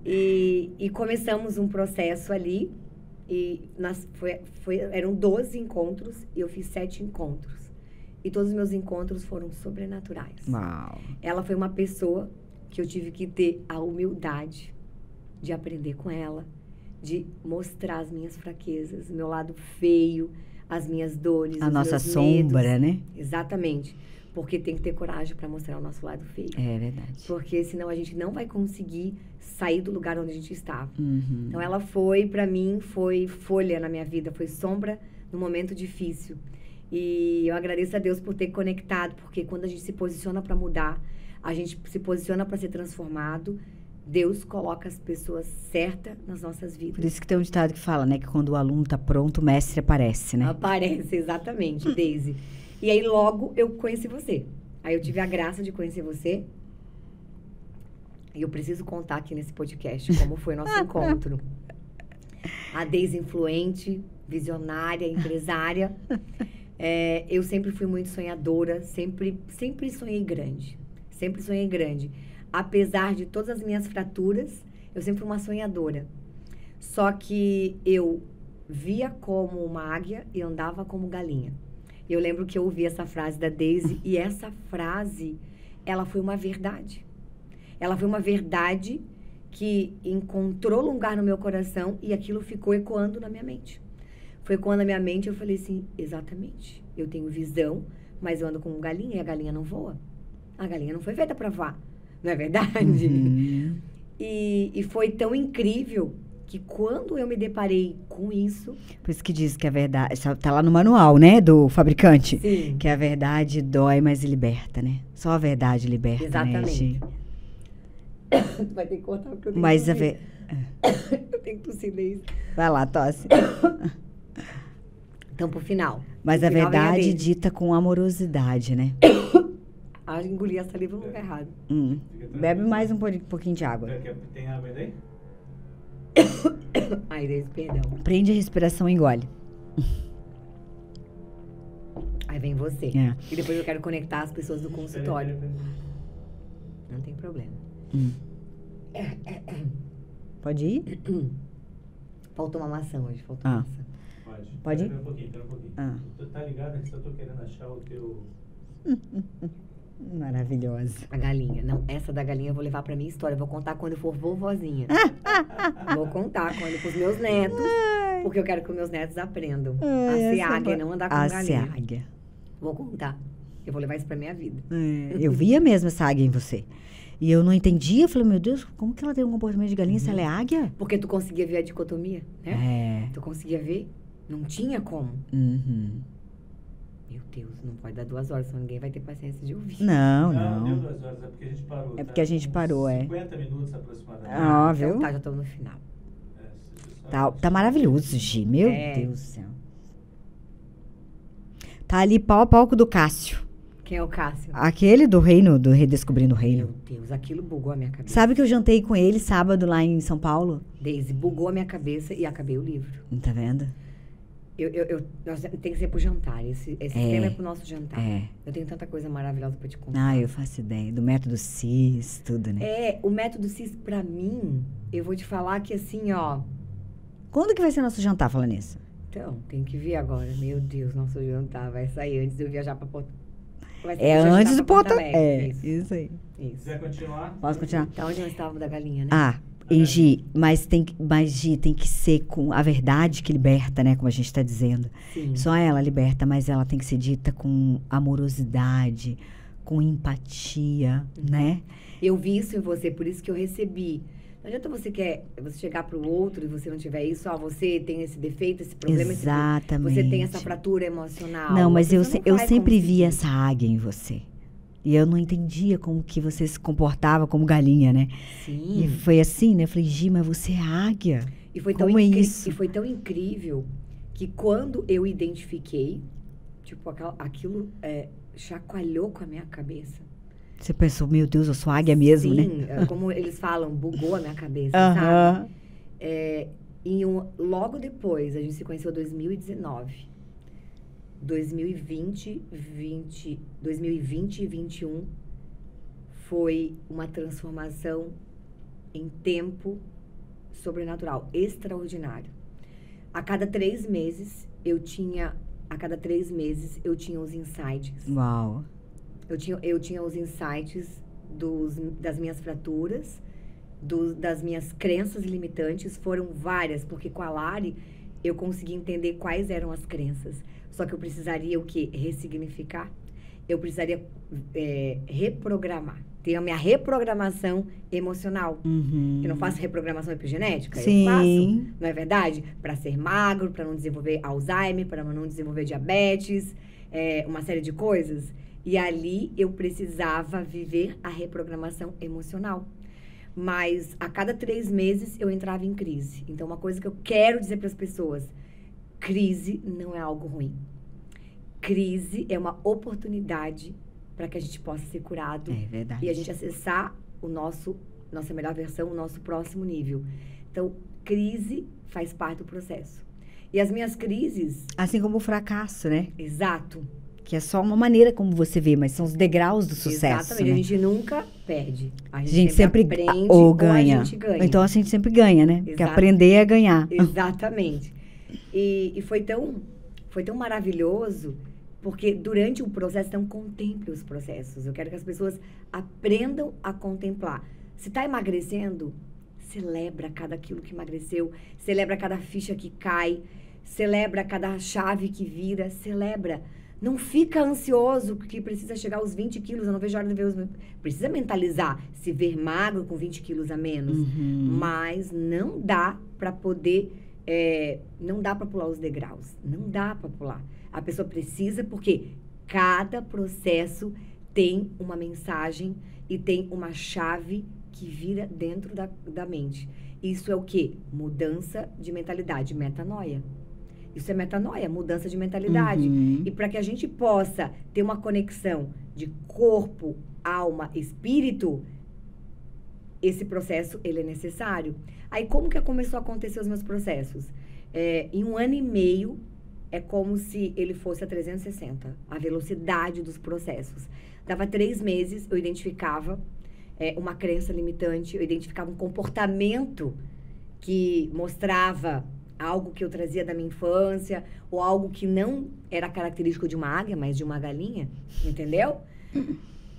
Speaker 2: E começamos um processo ali. E eram 12 encontros e eu fiz 7 encontros. E todos os meus encontros foram sobrenaturais.
Speaker 1: Uau.
Speaker 2: Ela foi uma pessoa que eu tive que ter a humildade de aprender com ela, de mostrar as minhas fraquezas, o meu lado feio, as minhas dores,
Speaker 1: a
Speaker 2: os
Speaker 1: nossa
Speaker 2: meus
Speaker 1: sombra,
Speaker 2: medos.
Speaker 1: né?
Speaker 2: Exatamente. Porque tem que ter coragem para mostrar o nosso lado feio.
Speaker 1: É verdade.
Speaker 2: Porque senão a gente não vai conseguir sair do lugar onde a gente estava. Então ela foi, para mim, foi folha na minha vida, foi sombra no momento difícil. E eu agradeço a Deus por ter conectado, porque quando a gente se posiciona para mudar, a gente se posiciona para ser transformado, Deus coloca as pessoas certas nas nossas vidas.
Speaker 1: Por isso que tem um ditado que fala, né? Que quando o aluno tá pronto, o mestre aparece, né?
Speaker 2: Aparece, exatamente, Daisy. E aí, logo, eu conheci você. Aí, eu tive a graça de conhecer você. E eu preciso contar aqui nesse podcast como foi nosso encontro. A Daisy influente, visionária, empresária. Eu sempre fui muito sonhadora. Sempre sonhei grande. Sempre sonhei grande. Apesar de todas as minhas fraturas, eu sempre fui uma sonhadora. Só que eu via como uma águia e andava como galinha. Eu lembro que eu ouvi essa frase da Daisy e essa frase, ela foi uma verdade. Ela foi uma verdade que encontrou lugar no meu coração e aquilo ficou ecoando na minha mente. Foi ecoando na minha mente, eu falei assim, exatamente, eu tenho visão, mas eu ando como galinha e a galinha não voa. A galinha não foi feita para voar, não é verdade? E foi tão incrível que quando eu me deparei com isso...
Speaker 1: Por isso que diz que a verdade... Tá lá no manual, né? Do fabricante.
Speaker 2: Sim.
Speaker 1: Que a verdade dói, mas liberta, né? Só a verdade liberta,
Speaker 2: exatamente.
Speaker 1: Né,
Speaker 2: vai ter que cortar porque eu tenho
Speaker 1: mas
Speaker 2: que tossir. Eu tenho que tossir desde...
Speaker 1: Vai lá, tosse.
Speaker 2: Então, pro final.
Speaker 1: Mas
Speaker 2: pro
Speaker 1: a
Speaker 2: final
Speaker 1: verdade dita com amorosidade, né?
Speaker 2: Engoli a saliva no lugar errado.
Speaker 1: Bebe mais um pouquinho de água.
Speaker 3: Tem água aí?
Speaker 2: Ai, Deus, perdão.
Speaker 1: Prende a respiração e engole.
Speaker 2: Aí vem você. E depois eu quero conectar as pessoas do consultório. Não tem problema.
Speaker 1: Pode ir?
Speaker 2: Faltou uma maçã hoje, faltou uma maçã.
Speaker 1: Pode ir?
Speaker 3: Espera um pouquinho. Tu tá ligado que eu tô querendo achar o teu...
Speaker 1: Maravilhosa.
Speaker 2: A galinha. Não, essa da galinha eu vou levar pra minha história. Eu vou contar quando eu for vovozinha. Vou contar quando pros meus netos. Porque eu quero que os meus netos aprendam a ser águia e não andar com galinha.
Speaker 1: A ser águia.
Speaker 2: Vou contar. Eu vou levar isso pra minha vida.
Speaker 1: Eu via mesmo essa águia em você. E eu não entendia. Eu falei, meu Deus, como que ela tem um comportamento de galinha se ela é águia?
Speaker 2: Porque tu conseguia ver a dicotomia, né? Tu conseguia ver. Não tinha como. Meu Deus, não pode dar 2 horas, senão ninguém vai ter paciência de ouvir.
Speaker 1: Não.
Speaker 3: Não deu 2 horas, é porque a gente parou.
Speaker 1: É porque a gente parou,
Speaker 3: 50 minutos aproximadamente.
Speaker 1: Viu?
Speaker 2: Então tá, já estamos no final.
Speaker 1: Tá maravilhoso, Gi. Meu Deus do céu. Tá ali pau a pau com o do Cássio.
Speaker 2: Quem é o Cássio?
Speaker 1: Aquele do Reino, do Redescobrindo o Reino.
Speaker 2: Meu Deus, aquilo bugou a minha cabeça.
Speaker 1: Sabe que eu jantei com ele sábado lá em São Paulo?
Speaker 2: Daisy, bugou a minha cabeça e acabei o livro.
Speaker 1: Não tá vendo?
Speaker 2: Nós tem que ser pro jantar. Esse tema é pro nosso jantar.
Speaker 1: É.
Speaker 2: Eu tenho tanta coisa maravilhosa pra te contar.
Speaker 1: Ah, eu faço ideia. Do método CIS, tudo, né?
Speaker 2: O método CIS, pra mim, eu vou te falar que assim, ó...
Speaker 1: Quando que vai ser nosso jantar, falando nisso?
Speaker 2: Então, tem que ver agora. Meu Deus, nosso jantar vai sair antes de eu viajar pra Porto...
Speaker 1: Antes do Porto...
Speaker 2: Alegre.
Speaker 1: Isso aí.
Speaker 2: Isso.
Speaker 3: Quiser continuar?
Speaker 1: Posso continuar?
Speaker 2: Tá onde nós estávamos da galinha, né?
Speaker 1: Gi, mas Gi, tem que ser com a verdade que liberta, né? Como a gente está dizendo.
Speaker 2: Sim.
Speaker 1: Só ela liberta, mas ela tem que ser dita com amorosidade, com empatia, né?
Speaker 2: Eu vi isso em você, por isso que eu recebi. Não adianta você chegar pro outro e você não tiver isso, você tem esse defeito, esse problema,
Speaker 1: Exatamente.
Speaker 2: você tem essa fratura emocional.
Speaker 1: Não, mas eu
Speaker 2: vai
Speaker 1: sempre vi
Speaker 2: conseguir.
Speaker 1: essa águia em você. E eu não entendia como que você se comportava como galinha, né?
Speaker 2: Sim.
Speaker 1: E foi assim, né? Eu falei, Gi, mas você é águia.
Speaker 2: E foi
Speaker 1: como é isso?
Speaker 2: E foi tão incrível que quando eu identifiquei, tipo, aquilo chacoalhou com a minha cabeça.
Speaker 1: Você pensou, meu Deus, eu sou águia mesmo, né?
Speaker 2: Sim, como eles falam, bugou a minha cabeça, sabe? Logo depois, a gente se conheceu em 2019. 2020 e 2021 foi uma transformação em tempo sobrenatural, extraordinário. A cada 3 meses eu tinha os insights.
Speaker 1: Uau.
Speaker 2: Eu tinha os insights das minhas fraturas, das minhas crenças limitantes. Foram várias, porque com a Lari eu consegui entender quais eram as crenças. Só que eu precisaria o quê? Ressignificar. Eu precisaria reprogramar. Ter a minha reprogramação emocional.
Speaker 1: Uhum.
Speaker 2: Eu não faço reprogramação epigenética?
Speaker 1: Sim.
Speaker 2: Eu faço, não é verdade? Para ser magro, para não desenvolver Alzheimer, para não desenvolver diabetes, uma série de coisas. E ali eu precisava viver a reprogramação emocional. Mas a cada 3 meses eu entrava em crise. Então, uma coisa que eu quero dizer para as pessoas: crise não é algo ruim. Crise é uma oportunidade para que a gente possa ser curado.
Speaker 1: É verdade.
Speaker 2: E a gente acessar nossa melhor versão, o nosso próximo nível. Então, crise faz parte do processo. E as minhas crises...
Speaker 1: Assim como o fracasso, né?
Speaker 2: Exato.
Speaker 1: Que é só uma maneira como você vê, mas são os degraus do sucesso.
Speaker 2: Exatamente.
Speaker 1: Né?
Speaker 2: A gente nunca perde.
Speaker 1: A gente sempre
Speaker 2: aprende
Speaker 1: ou ganha.
Speaker 2: a gente ganha.
Speaker 1: Então a gente sempre ganha, né? Porque aprender é ganhar.
Speaker 2: Exatamente. E foi tão maravilhoso, porque durante o processo, então, contemple os processos. Eu quero que as pessoas aprendam a contemplar. Se está emagrecendo, celebra cada quilo que emagreceu, celebra cada ficha que cai, celebra cada chave que vira, celebra. Não fica ansioso que precisa chegar aos 20 quilos, eu não vejo a hora de ver os... Precisa mentalizar, se ver magro com 20 quilos a menos.
Speaker 1: Uhum.
Speaker 2: Mas não dá para poder... não dá para pular os degraus. Não dá para pular. A pessoa precisa, porque cada processo tem uma mensagem e tem uma chave que vira dentro da mente. Isso é o quê? Mudança de mentalidade, metanoia. Isso é metanoia, mudança de mentalidade.
Speaker 1: Uhum.
Speaker 2: E para que a gente possa ter uma conexão de corpo, alma, espírito, esse processo, ele é necessário. Aí, como que começou a acontecer os meus processos? Em 1 ano e meio, é como se ele fosse a 360, a velocidade dos processos. Dava 3 meses, eu identificava uma crença limitante, eu identificava um comportamento que mostrava algo que eu trazia da minha infância, ou algo que não era característico de uma águia, mas de uma galinha, entendeu?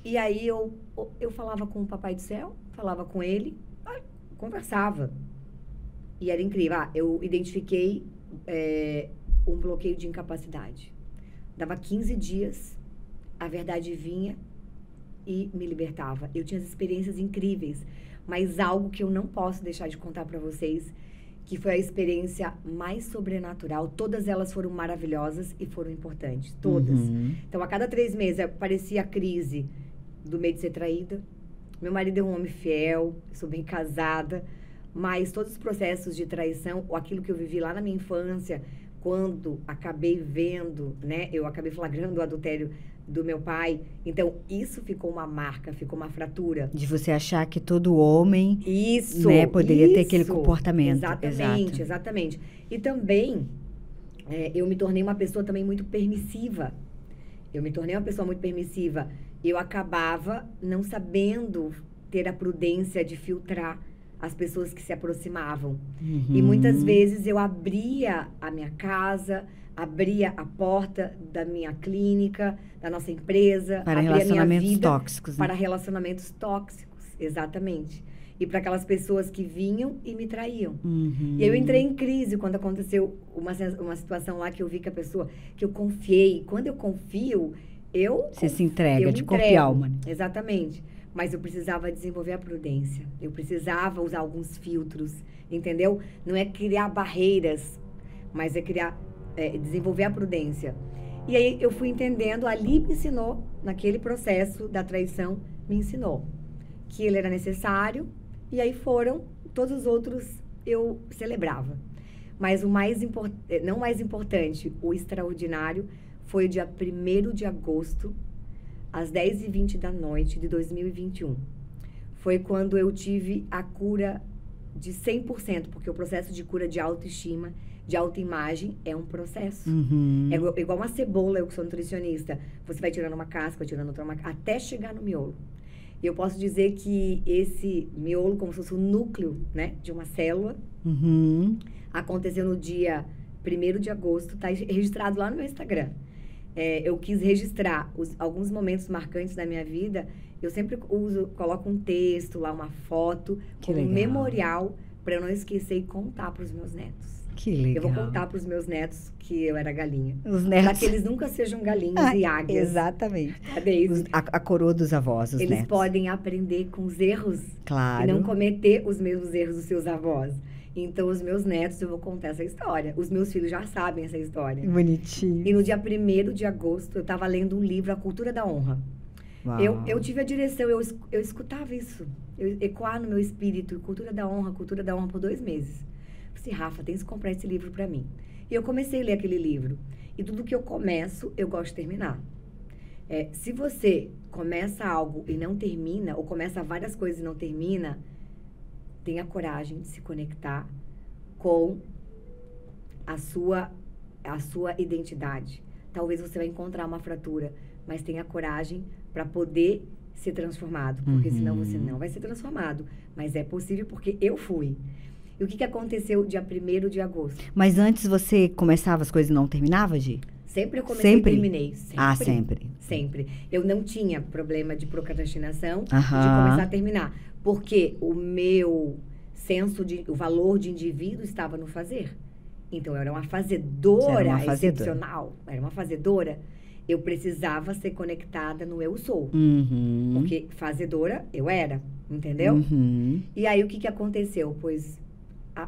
Speaker 2: E aí eu falava com o Papai do Céu, falava com ele, conversava. E era incrível. Eu identifiquei um bloqueio de incapacidade. Dava 15 dias, a verdade vinha e me libertava. Eu tinha as experiências incríveis, mas algo que eu não posso deixar de contar para vocês, que foi a experiência mais sobrenatural. Todas elas foram maravilhosas e foram importantes. Todas.
Speaker 1: Uhum.
Speaker 2: Então, a cada 3 meses, aparecia a crise do medo de ser traída. Meu marido é um homem fiel, sou bem casada, mas todos os processos de traição, ou aquilo que eu vivi lá na minha infância, quando acabei vendo, né? Eu acabei flagrando o adultério do meu pai. Então, isso ficou uma marca, ficou uma fratura.
Speaker 1: De você achar que todo homem,
Speaker 2: Isso,
Speaker 1: né, poderia ter
Speaker 2: isso.
Speaker 1: aquele comportamento.
Speaker 2: Exatamente, exatamente. E também, eu me tornei uma pessoa também muito permissiva. Eu acabava não sabendo ter a prudência de filtrar as pessoas que se aproximavam. E muitas vezes eu abria a minha casa, abria a porta da minha clínica, da nossa empresa,
Speaker 1: Para
Speaker 2: abria a minha
Speaker 1: relacionamentos
Speaker 2: vida
Speaker 1: tóxicos. Né?
Speaker 2: para relacionamentos tóxicos, exatamente. E para aquelas pessoas que vinham e me traíam. E eu entrei em crise quando aconteceu uma situação lá que eu vi que a pessoa, que eu confiei. Quando eu confio,
Speaker 1: Você se entrega
Speaker 2: eu
Speaker 1: de
Speaker 2: me
Speaker 1: corpo e
Speaker 2: entrego.
Speaker 1: alma. Né?
Speaker 2: Exatamente. Mas eu precisava desenvolver a prudência. Eu precisava usar alguns filtros, entendeu? Não é criar barreiras, mas é desenvolver a prudência. E aí eu fui entendendo, ali me ensinou, naquele processo da traição, me ensinou que ele era necessário, e aí foram, todos os outros eu celebrava. Mas o não mais importante, o extraordinário, foi o dia 1º de agosto, às 10h20 da noite de 2021. Foi quando eu tive a cura de 100%, porque o processo de cura de autoestima, de autoimagem, é um processo. É igual uma cebola, eu que sou nutricionista. Você vai tirando uma casca, vai tirando outra, até chegar no miolo. E eu posso dizer que esse miolo, como se fosse o núcleo, né, de uma célula, aconteceu no dia 1º de agosto, está registrado lá no meu Instagram. Eu quis registrar alguns momentos marcantes da minha vida. Eu sempre coloco um texto lá, uma foto, como memorial, para eu não esquecer e contar para os meus netos.
Speaker 1: Que legal.
Speaker 2: Eu vou contar para os meus netos que eu era galinha.
Speaker 1: Os netos.
Speaker 2: Para que eles nunca sejam galinhas e águias.
Speaker 1: Exatamente.
Speaker 2: A
Speaker 1: coroa dos avós, os
Speaker 2: netos. Eles podem aprender com os erros.
Speaker 1: Claro.
Speaker 2: E não cometer os mesmos erros dos seus avós. Então, os meus netos, eu vou contar essa história. Os meus filhos já sabem essa história.
Speaker 1: Bonitinho.
Speaker 2: E no dia 1º de agosto, eu estava lendo um livro, A Cultura da Honra. Eu tive a direção, eu escutava isso. Ecoar no meu espírito, Cultura da Honra, por 2 meses. Eu falei, Rafa, tem que comprar esse livro para mim. E eu comecei a ler aquele livro. E tudo que eu começo, eu gosto de terminar. Se você começa algo e não termina, ou começa várias coisas e não termina, tenha coragem de se conectar com a sua identidade. Talvez você vai encontrar uma fratura, mas tenha coragem para poder ser transformado, porque senão você não vai ser transformado. Mas é possível, porque eu fui. E o que aconteceu dia 1º de agosto?
Speaker 1: Mas antes você começava as coisas e não terminava, Gi?
Speaker 2: Sempre eu comecei e terminei. Sempre.
Speaker 1: Ah, sempre.
Speaker 2: Sempre. Eu não tinha problema de procrastinação, de começar a terminar. Porque o meu o valor de indivíduo estava no fazer. Então, eu era uma fazedora excepcional. Era uma fazedora. Eu precisava ser conectada no eu sou. Porque fazedora eu era, entendeu? E aí, o que aconteceu? Pois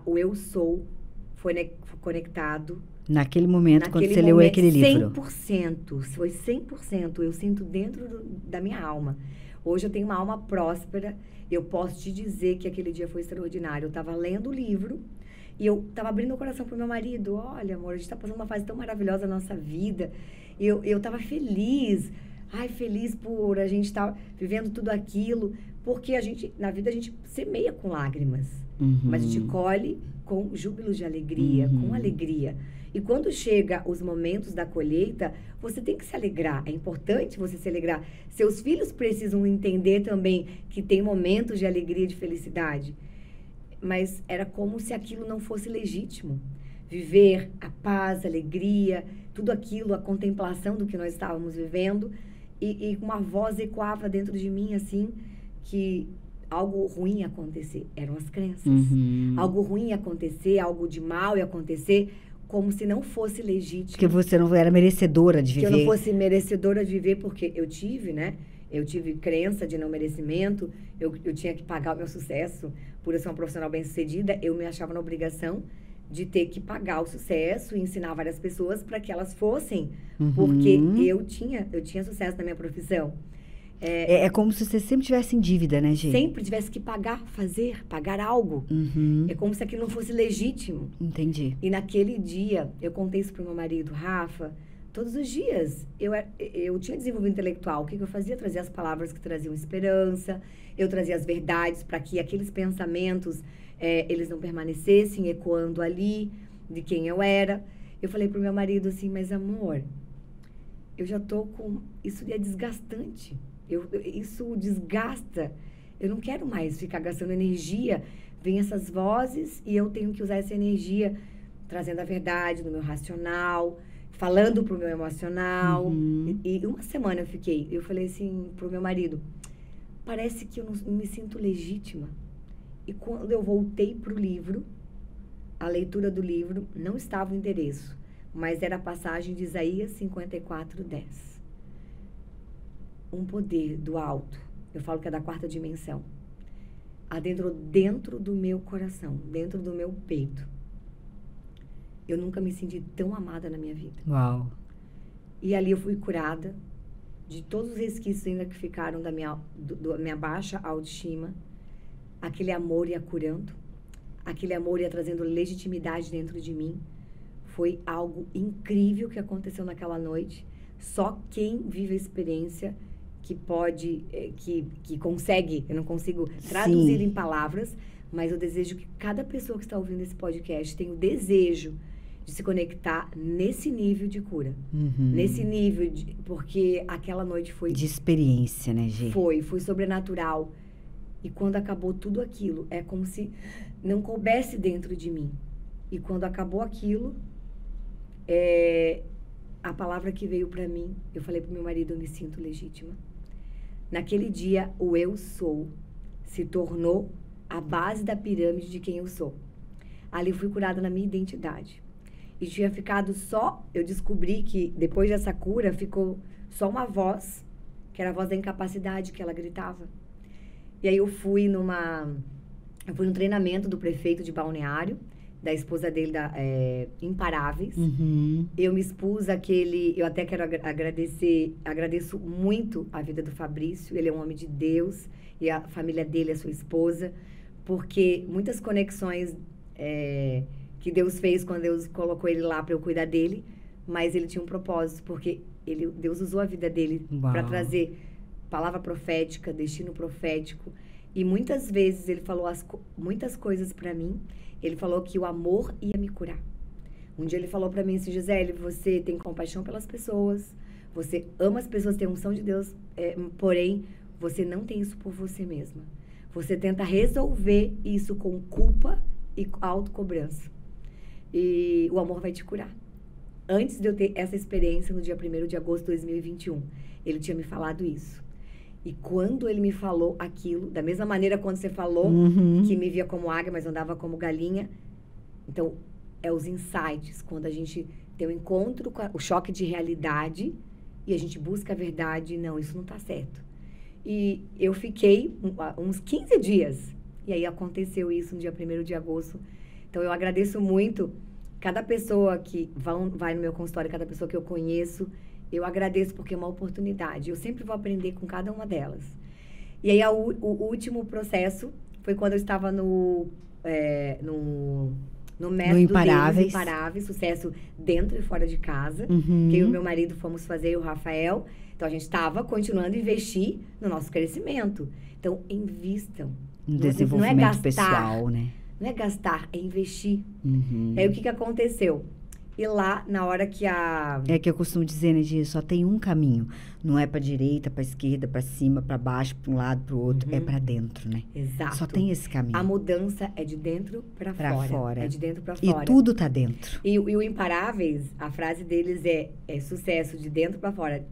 Speaker 2: o eu sou foi conectado.
Speaker 1: Naquele momento, quando você leu aquele livro.
Speaker 2: 100%. Foi 100%. Eu sinto dentro da minha alma. Hoje eu tenho uma alma próspera. Eu posso te dizer que aquele dia foi extraordinário. Eu estava lendo o livro e eu estava abrindo o coração pro meu marido. Olha, amor, a gente está passando uma fase tão maravilhosa na nossa vida. Eu estava feliz. Feliz por a gente estar vivendo tudo aquilo. Porque na vida a gente semeia com lágrimas. Mas a gente colhe com júbilos de alegria, com alegria. E quando chega os momentos da colheita, você tem que se alegrar. É importante você se alegrar. Seus filhos precisam entender também que tem momentos de alegria e de felicidade. Mas era como se aquilo não fosse legítimo. Viver a paz, a alegria, tudo aquilo, a contemplação do que nós estávamos vivendo. E uma voz ecoava dentro de mim, assim, que algo ruim ia acontecer. Eram as crenças. Algo ruim ia acontecer, algo de mal ia acontecer, como se não fosse legítimo.
Speaker 1: Porque você não era merecedora de viver.
Speaker 2: Que eu não fosse merecedora de viver, porque eu tive, né? Eu tive crença de não merecimento. Eu tinha que pagar o meu sucesso. Por eu ser uma profissional bem-sucedida, eu me achava na obrigação de ter que pagar o sucesso e ensinar várias pessoas para que elas fossem. Porque eu tinha sucesso na minha profissão.
Speaker 1: É como se você sempre tivesse em dívida, né, Gê?
Speaker 2: Sempre tivesse que pagar algo.
Speaker 1: Uhum.
Speaker 2: É como se aquilo não fosse legítimo.
Speaker 1: Entendi.
Speaker 2: E naquele dia, eu contei isso pro meu marido, Rafa, todos os dias eu tinha desenvolvido intelectual. O que eu fazia? Trazia as palavras que traziam esperança, eu trazia as verdades para que aqueles pensamentos, eles não permanecessem ecoando ali de quem eu era. Eu falei pro meu marido assim, mas amor, eu já tô com... Isso é desgastante. Isso desgasta. Eu não quero mais ficar gastando energia. Vem essas vozes e eu tenho que usar essa energia trazendo a verdade no meu racional, falando pro meu emocional.
Speaker 1: Uhum.
Speaker 2: E uma semana eu falei assim pro meu marido, parece que eu não me sinto legítima. E quando eu voltei pro livro, a leitura do livro, não estava o endereço, mas era a passagem de Isaías 54:10. Um poder do alto, eu falo que é da 4ª dimensão, adentrou dentro do meu coração, dentro do meu peito. Eu nunca me senti tão amada na minha vida.
Speaker 1: Uau.
Speaker 2: E ali eu fui curada de todos os resquícios ainda que ficaram da minha baixa autoestima. Aquele amor ia curando, aquele amor ia trazendo legitimidade dentro de mim. Foi algo incrível que aconteceu naquela noite. Só quem vive a experiência que pode, que consegue, eu não consigo traduzir em palavras, mas eu desejo que cada pessoa que está ouvindo esse podcast tenha o desejo de se conectar nesse nível de cura.
Speaker 1: Uhum.
Speaker 2: Nesse nível, porque aquela noite foi...
Speaker 1: De experiência, né, Gê?
Speaker 2: Foi sobrenatural. E quando acabou tudo aquilo, é como se não coubesse dentro de mim. E quando acabou aquilo, a palavra que veio para mim, eu falei pro meu marido, eu me sinto legítima. Naquele dia, o eu sou se tornou a base da pirâmide de quem eu sou. Ali fui curada na minha identidade. E tinha ficado só, eu descobri que depois dessa cura, ficou só uma voz, que era a voz da incapacidade, que ela gritava. E aí eu fui num treinamento do prefeito de Balneário, da esposa dele, Imparáveis.
Speaker 1: Uhum.
Speaker 2: Eu me expus eu até quero agradeço muito a vida do Fabrício, ele é um homem de Deus, e a família dele, a sua esposa, porque muitas conexões que Deus fez quando Deus colocou ele lá para eu cuidar dele, mas ele tinha um propósito, porque Deus usou a vida dele para trazer palavra profética, destino profético, e muitas vezes ele falou muitas coisas para mim. Ele falou que o amor ia me curar. Um dia ele falou para mim assim, Gisele, você tem compaixão pelas pessoas, você ama as pessoas, tem unção de Deus, porém, você não tem isso por você mesma. Você tenta resolver isso com culpa e autocobrança. E o amor vai te curar. Antes de eu ter essa experiência, no dia 1º de agosto de 2021, ele tinha me falado isso. E quando ele me falou aquilo, da mesma maneira quando você falou, que me via como águia, mas andava como galinha. Então, os insights, quando a gente tem um encontro com o choque de realidade e a gente busca a verdade, não, isso não está certo. E eu fiquei uns 15 dias. E aí aconteceu isso no dia 1º de agosto. Então, eu agradeço muito cada pessoa que vai no meu consultório, cada pessoa que eu conheço. Eu agradeço porque é uma oportunidade. Eu sempre vou aprender com cada uma delas. E aí, o último processo foi quando eu estava no método Imparáveis, sucesso dentro e fora de casa. Que eu e o meu marido fomos fazer, e o Rafael. Então, a gente estava continuando a investir no nosso crescimento. Então, invistam.
Speaker 1: No desenvolvimento
Speaker 2: não é gastar,
Speaker 1: pessoal, né?
Speaker 2: Não é gastar, é investir. Aí, o que aconteceu? E lá, na hora que
Speaker 1: É que eu costumo dizer, né, Gi, só tem um caminho. Não é pra direita, pra esquerda, pra cima, pra baixo, pra um lado, pro outro. É pra dentro, né?
Speaker 2: Exato.
Speaker 1: Só tem esse caminho.
Speaker 2: A mudança é de dentro pra fora. É de dentro pra fora.
Speaker 1: E tudo tá dentro.
Speaker 2: E o Imparáveis, a frase deles é sucesso de dentro pra fora.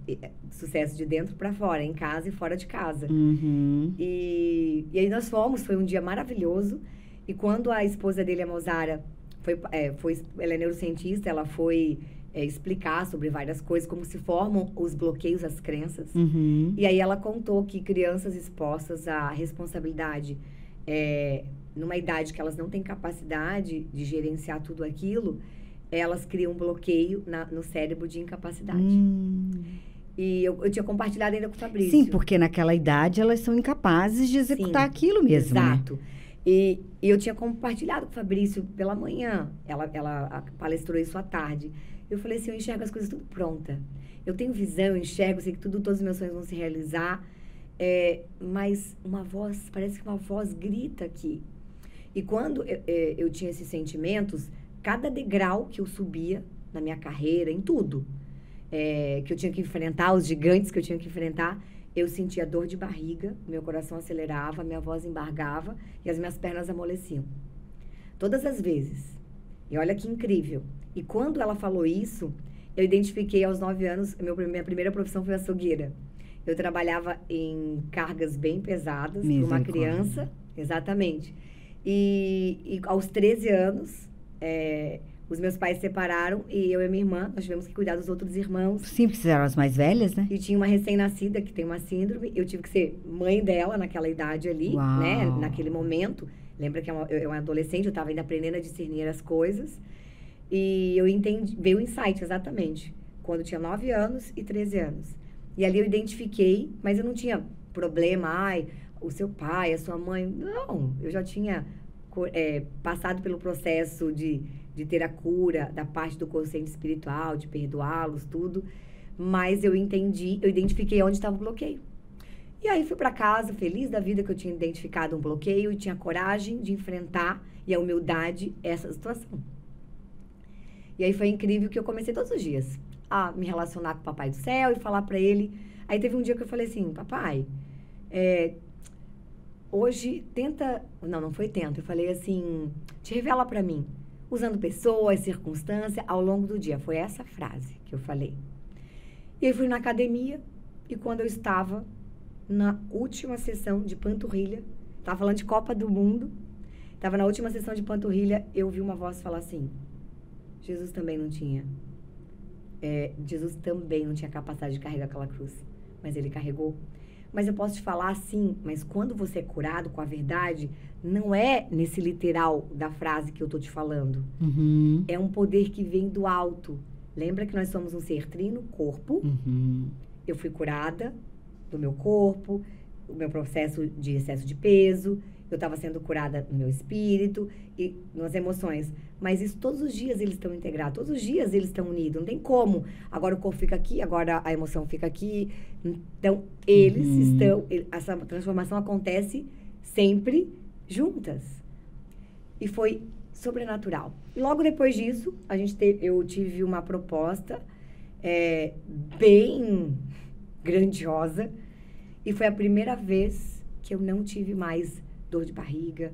Speaker 2: Sucesso de dentro pra fora, em casa e fora de casa. E aí nós foi um dia maravilhoso. E quando a esposa dele, a Mozara, ela é neurocientista, ela foi explicar sobre várias coisas, como se formam os bloqueios, as crenças. E aí ela contou que crianças expostas à responsabilidade, numa idade que elas não têm capacidade de gerenciar tudo aquilo, elas criam um bloqueio no cérebro de incapacidade. E eu tinha compartilhado ainda com o Fabrício.
Speaker 1: Sim, porque naquela idade elas são incapazes de executar aquilo mesmo,
Speaker 2: exato.
Speaker 1: Né?
Speaker 2: E eu tinha compartilhado com o Fabrício pela manhã. Ela palestrou isso à tarde. Eu falei assim, eu enxergo as coisas tudo pronta. Eu tenho visão, eu enxergo, sei que todos os meus sonhos vão se realizar. Mas uma voz, parece que uma voz grita aqui. E quando eu tinha esses sentimentos, cada degrau que eu subia na minha carreira, em tudo, que eu tinha que enfrentar, os gigantes que eu tinha que enfrentar, eu sentia dor de barriga, meu coração acelerava, minha voz embargava e as minhas pernas amoleciam. Todas as vezes. E olha que incrível. E quando ela falou isso, eu identifiquei aos 9 anos, minha primeira profissão foi açougueira. Eu trabalhava em cargas bem pesadas para uma criança. Exatamente. E aos 13 anos, os meus pais se separaram e eu e minha irmã, nós tivemos que cuidar dos outros irmãos.
Speaker 1: Sim, porque eram as mais velhas, né?
Speaker 2: E tinha uma recém-nascida que tem uma síndrome. Eu tive que ser mãe dela naquela idade ali, né? Naquele momento. Lembra que eu era uma adolescente, eu estava ainda aprendendo a discernir as coisas. E eu entendi, veio o insight exatamente, quando eu tinha 9 anos e 13 anos. E ali eu identifiquei, mas eu não tinha problema, o seu pai, a sua mãe. Não, eu já tinha passado pelo processo de ter a cura da parte do consciente espiritual, de perdoá-los, tudo. Mas eu identifiquei onde estava o bloqueio. E aí fui para casa, feliz da vida que eu tinha identificado um bloqueio e tinha coragem de enfrentar e a humildade essa situação. E aí foi incrível que eu comecei todos os dias a me relacionar com o Papai do Céu e falar para ele. Aí teve um dia que eu falei assim, papai, hoje tenta... Não foi tenta. Eu falei assim, te revela para mim, usando pessoas, circunstâncias, ao longo do dia. Foi essa frase que eu falei. E aí fui na academia e quando eu estava na última sessão de panturrilha, estava falando de Copa do Mundo, estava na última sessão de panturrilha, eu ouvi uma voz falar assim, Jesus também não tinha capacidade de carregar aquela cruz, mas ele carregou. Mas eu posso te falar assim, mas quando você é curado com a verdade, não é nesse literal da frase que eu tô te falando.
Speaker 1: Uhum.
Speaker 2: É um poder que vem do alto. Lembra que nós somos um ser trino, corpo.
Speaker 1: Uhum.
Speaker 2: Eu fui curada do meu corpo, o meu processo de excesso de peso, eu estava sendo curada no meu espírito e nas emoções. Mas isso todos os dias eles estão integrados, todos os dias eles estão unidos. Não tem como. Agora o corpo fica aqui, agora a emoção fica aqui. Então, eles estão... Essa transformação acontece sempre juntas. E foi sobrenatural. E logo depois disso, eu tive uma proposta bem grandiosa. E foi a primeira vez que eu não tive mais dor de barriga,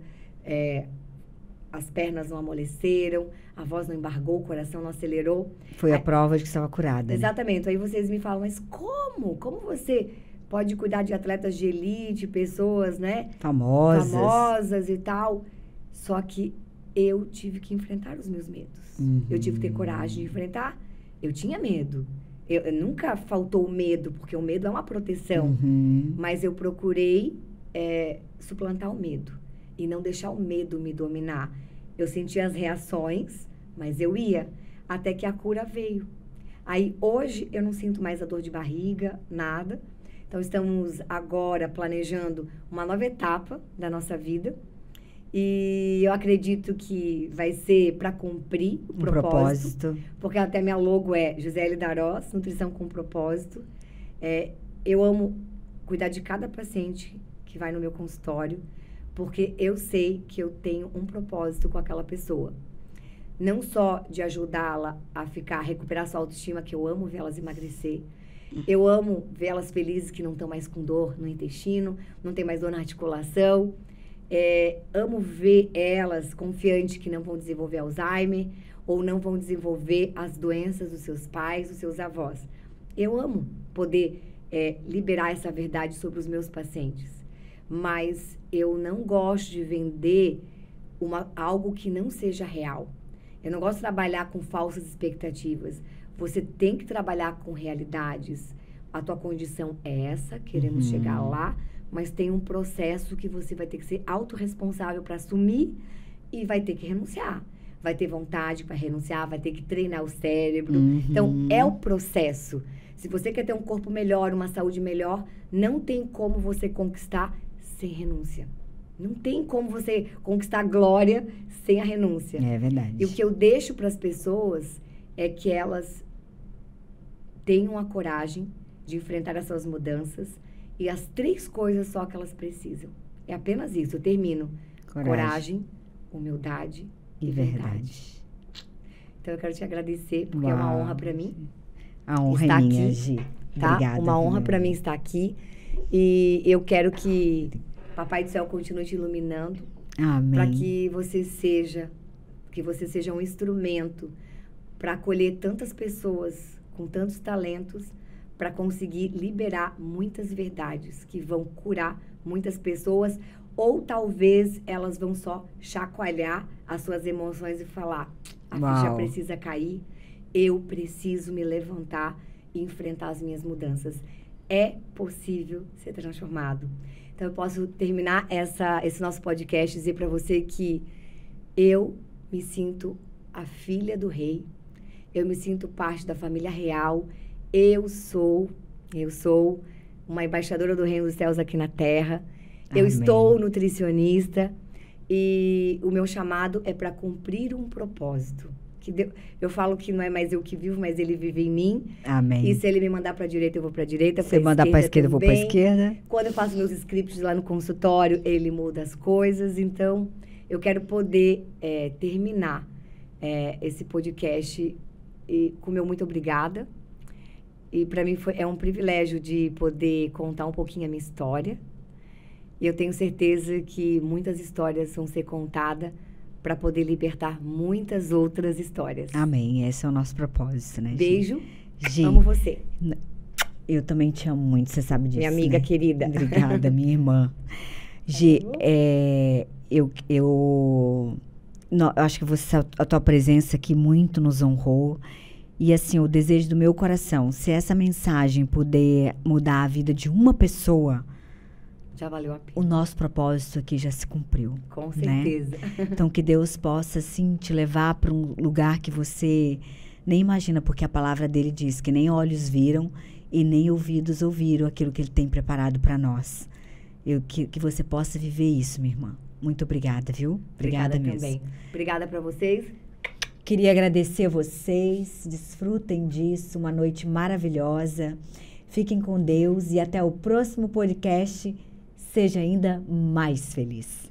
Speaker 2: as pernas não amoleceram, a voz não embargou, o coração não acelerou.
Speaker 1: Foi a prova de que estava curada.
Speaker 2: Exatamente. Né? Aí vocês me falam, mas como? Como você pode cuidar de atletas de elite, pessoas, né? Famosas e tal. Só que eu tive que enfrentar os meus medos.
Speaker 1: Uhum.
Speaker 2: Eu tive que ter coragem de enfrentar. Eu tinha medo. Eu nunca faltou o medo, porque o medo é uma proteção.
Speaker 1: Uhum.
Speaker 2: Mas eu procurei suplantar o medo e não deixar o medo me dominar. Eu sentia as reações, mas eu ia, até que a cura veio. Aí, hoje, eu não sinto mais a dor de barriga, nada. Então, estamos agora planejando uma nova etapa da nossa vida. E eu acredito que vai ser para cumprir o propósito. Porque até minha logo é Gisele Darós, Nutrição com Propósito. Eu amo cuidar de cada paciente que vai no meu consultório, porque eu sei que eu tenho um propósito com aquela pessoa. Não só de ajudá-la a recuperar sua autoestima, que eu amo ver elas emagrecer. Eu amo ver elas felizes que não estão mais com dor no intestino, não tem mais dor na articulação. Amo ver elas confiantes que não vão desenvolver Alzheimer ou não vão desenvolver as doenças dos seus pais, dos seus avós. Eu amo poder liberar essa verdade sobre os meus pacientes. Mas eu não gosto de vender algo que não seja real. Eu não gosto de trabalhar com falsas expectativas. Você tem que trabalhar com realidades. A tua condição é essa, queremos chegar lá, mas tem um processo que você vai ter que ser autorresponsável para assumir e vai ter que renunciar. vai ter vontade para renunciar, vai ter que treinar o cérebro. Então, é o processo. Se você quer ter um corpo melhor, uma saúde melhor, não tem como você conquistar sem renúncia. Não tem como você conquistar glória sem a renúncia.
Speaker 1: É verdade.
Speaker 2: E o que eu deixo para as pessoas é que elas tenham a coragem de enfrentar as suas mudanças e as 3 coisas só que elas precisam. É apenas isso. Eu termino. Coragem, humildade e verdade. Então, eu quero te agradecer, porque é uma honra para mim.
Speaker 1: A honra
Speaker 2: estar
Speaker 1: é minha,
Speaker 2: aqui,
Speaker 1: Gi.
Speaker 2: Tá?
Speaker 1: Obrigada.
Speaker 2: Uma honra para mim estar aqui. E eu quero que Papai do Céu continue te iluminando.
Speaker 1: Amém.
Speaker 2: Para que você seja um instrumento para acolher tantas pessoas com tantos talentos, para conseguir liberar muitas verdades que vão curar muitas pessoas, ou talvez elas vão só chacoalhar as suas emoções e falar: a ficha precisa cair, eu preciso me levantar e enfrentar as minhas mudanças. É possível ser transformado. Então, eu posso terminar esse nosso podcast e dizer para você que eu me sinto a filha do rei, eu me sinto parte da família real, eu sou uma embaixadora do reino dos céus aqui na terra, eu estou nutricionista e o meu chamado é para cumprir um propósito. Eu falo que não é mais eu que vivo, mas ele vive em mim.
Speaker 1: Amém.
Speaker 2: E se ele me mandar para a direita, eu vou para a direita.
Speaker 1: Se mandar para a esquerda, eu vou para a esquerda.
Speaker 2: Quando eu faço meus scripts lá no consultório, ele muda as coisas. Então, eu quero poder terminar esse podcast com o meu muito obrigada. E para mim é um privilégio de poder contar um pouquinho a minha história. E eu tenho certeza que muitas histórias vão ser contadas para poder libertar muitas outras histórias.
Speaker 1: Amém. Esse é o nosso propósito, né, Gi?
Speaker 2: Beijo.
Speaker 1: Gi,
Speaker 2: amo você.
Speaker 1: Eu também te amo muito, você sabe disso.
Speaker 2: Minha amiga,
Speaker 1: né?
Speaker 2: querida.
Speaker 1: Obrigada, minha irmã. Gi, eu acho que a tua presença aqui muito nos honrou. E assim, o desejo do meu coração, se essa mensagem puder mudar a vida de uma pessoa,
Speaker 2: já valeu a pena.
Speaker 1: O nosso propósito aqui já se cumpriu.
Speaker 2: Com certeza.
Speaker 1: Né? Então, que Deus possa, assim, te levar para um lugar que você nem imagina, porque a palavra dele diz que nem olhos viram e nem ouvidos ouviram aquilo que ele tem preparado para nós. Que você possa viver isso, minha irmã. Muito obrigada, viu? Obrigada mesmo.
Speaker 2: Também. Obrigada para vocês.
Speaker 1: Queria agradecer a vocês. Desfrutem disso. Uma noite maravilhosa. Fiquem com Deus e até o próximo podcast. Seja ainda mais feliz.